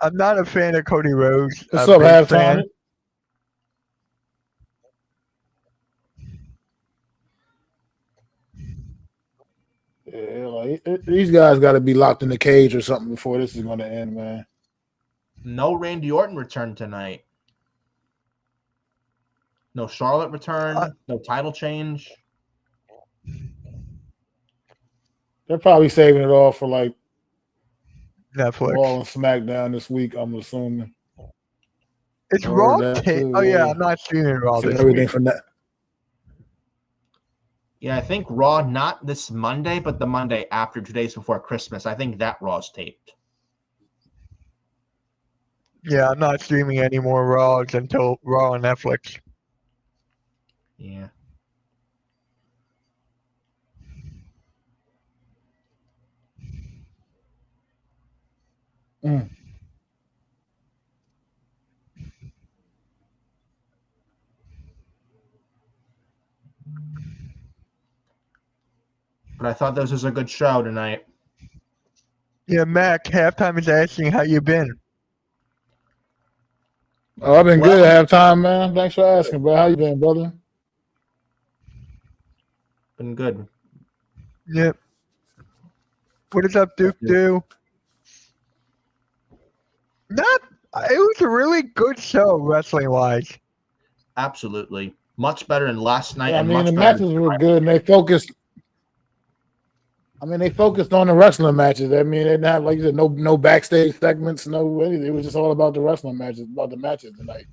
A: I'm not a fan of Cody Rhodes.
C: What's up, halftime? Yeah, like these guys got to be locked in the cage or something before this is going to end, man.
B: No Randy Orton return tonight. No Charlotte return. No title change.
C: They're probably saving it all for like
A: Netflix.
C: Raw and SmackDown this week, I'm assuming.
A: It's Raw. Oh yeah, I'm not seeing Raw this week.
C: From that.
B: Yeah, I think Raw not this Monday, but the Monday after, 2 days before Christmas. I think that Raw's taped.
A: Yeah, I'm not streaming any more Raws until Raw on Netflix.
B: Yeah. But I thought this was a good show tonight.
A: Yeah, Mac, halftime is asking how you been.
C: Oh, I've been good at halftime, man. Thanks for asking, bro. How you been, brother?
B: Been good.
A: Yep. What is up, Duke Do? It was a really good show, wrestling-wise.
B: Absolutely. Much better than last night.
C: Yeah,
B: and
C: the
B: much
C: matches were good, and they focused. They focused on the wrestling matches. They didn't have, like you said, no backstage segments, no anything. It was just all about the wrestling matches, about the matches tonight.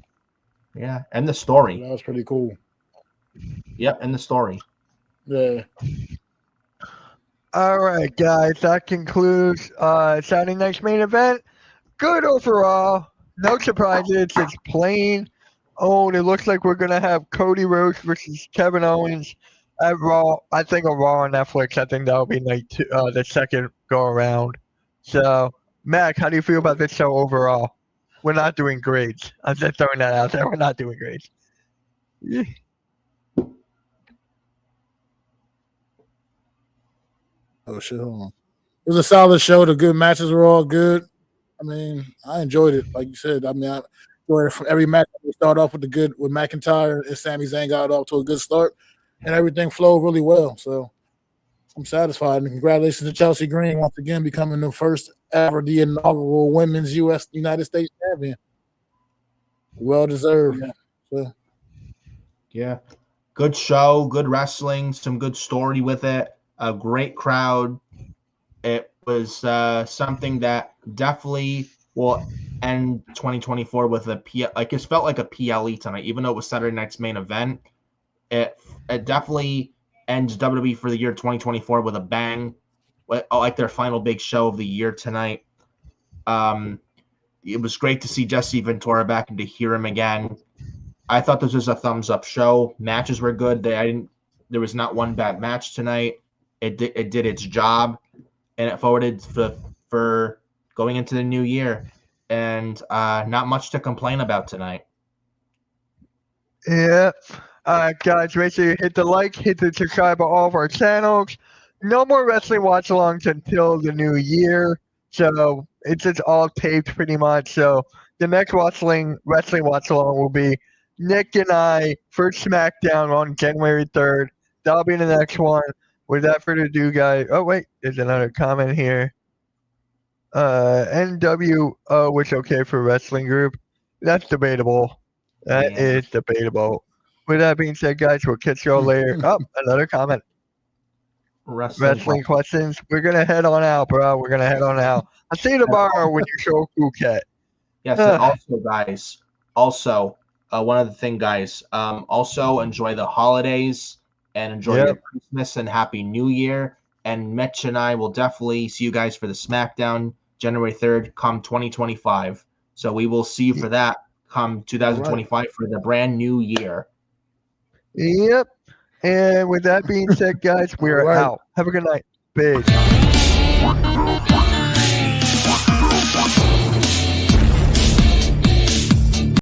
B: Yeah, and the story.
C: So that was pretty cool.
B: Yep, and the story.
C: Yeah.
A: All right, guys, that concludes Saturday night's main event. Good overall. No surprises. It's plain. Oh, it looks like we're going to have Cody Rhodes versus Kevin Owens at Raw. I think a Raw on Netflix. I think that'll be night two, the second go around. So, Mac, how do you feel about this show overall? We're not doing grades. I'm just throwing that out there. We're not doing grades. Yeah.
C: Oh, shit. Hold on. It was a solid show. The good matches were all good. I enjoyed it. Like you said, I enjoyed it from every match. We start off with with McIntyre and Sami Zayn got off to a good start, and everything flowed really well. So I'm satisfied. And congratulations to Chelsea Green once again becoming the first ever, the inaugural women's United States champion. Well deserved.
B: Yeah. Good show, good wrestling, some good story with it, a great crowd. It was something that definitely will end 2024 with it felt like a PLE tonight, even though it was Saturday night's main event. It definitely ends WWE for the year 2024 with a bang, like their final big show of the year tonight. It was great to see Jesse Ventura back and to hear him again. I thought this was a thumbs up show. Matches were good. There was not one bad match tonight. It did its job, and it forwarded for going into the new year. And not much to complain about tonight.
A: Yeah. Guys, make sure you hit the like, hit the subscribe on all of our channels. No more wrestling watch-alongs until the new year. So it's just all taped pretty much. So the next wrestling watch-along will be Nick and I for SmackDown on January 3rd. That'll be the next one. Without further ado, guys. Oh, wait. There's another comment here. NWO was okay for wrestling group. That's debatable. That is debatable. With that being said, guys, we'll catch y'all later. Oh, another comment. Wrestling questions. We're going to head on out, bro. We're going to head on out. I'll see you tomorrow when you show Phuket.
B: Yes, and also, guys, one other thing, guys, also enjoy the holidays and enjoy your Christmas and Happy New Year. And Mitch and I will definitely see you guys for the SmackDown January 3rd come 2025. So we will see you for that come 2025 for the brand new year.
A: Yep. And with that being said, guys, we're out. Have a good night. Peace.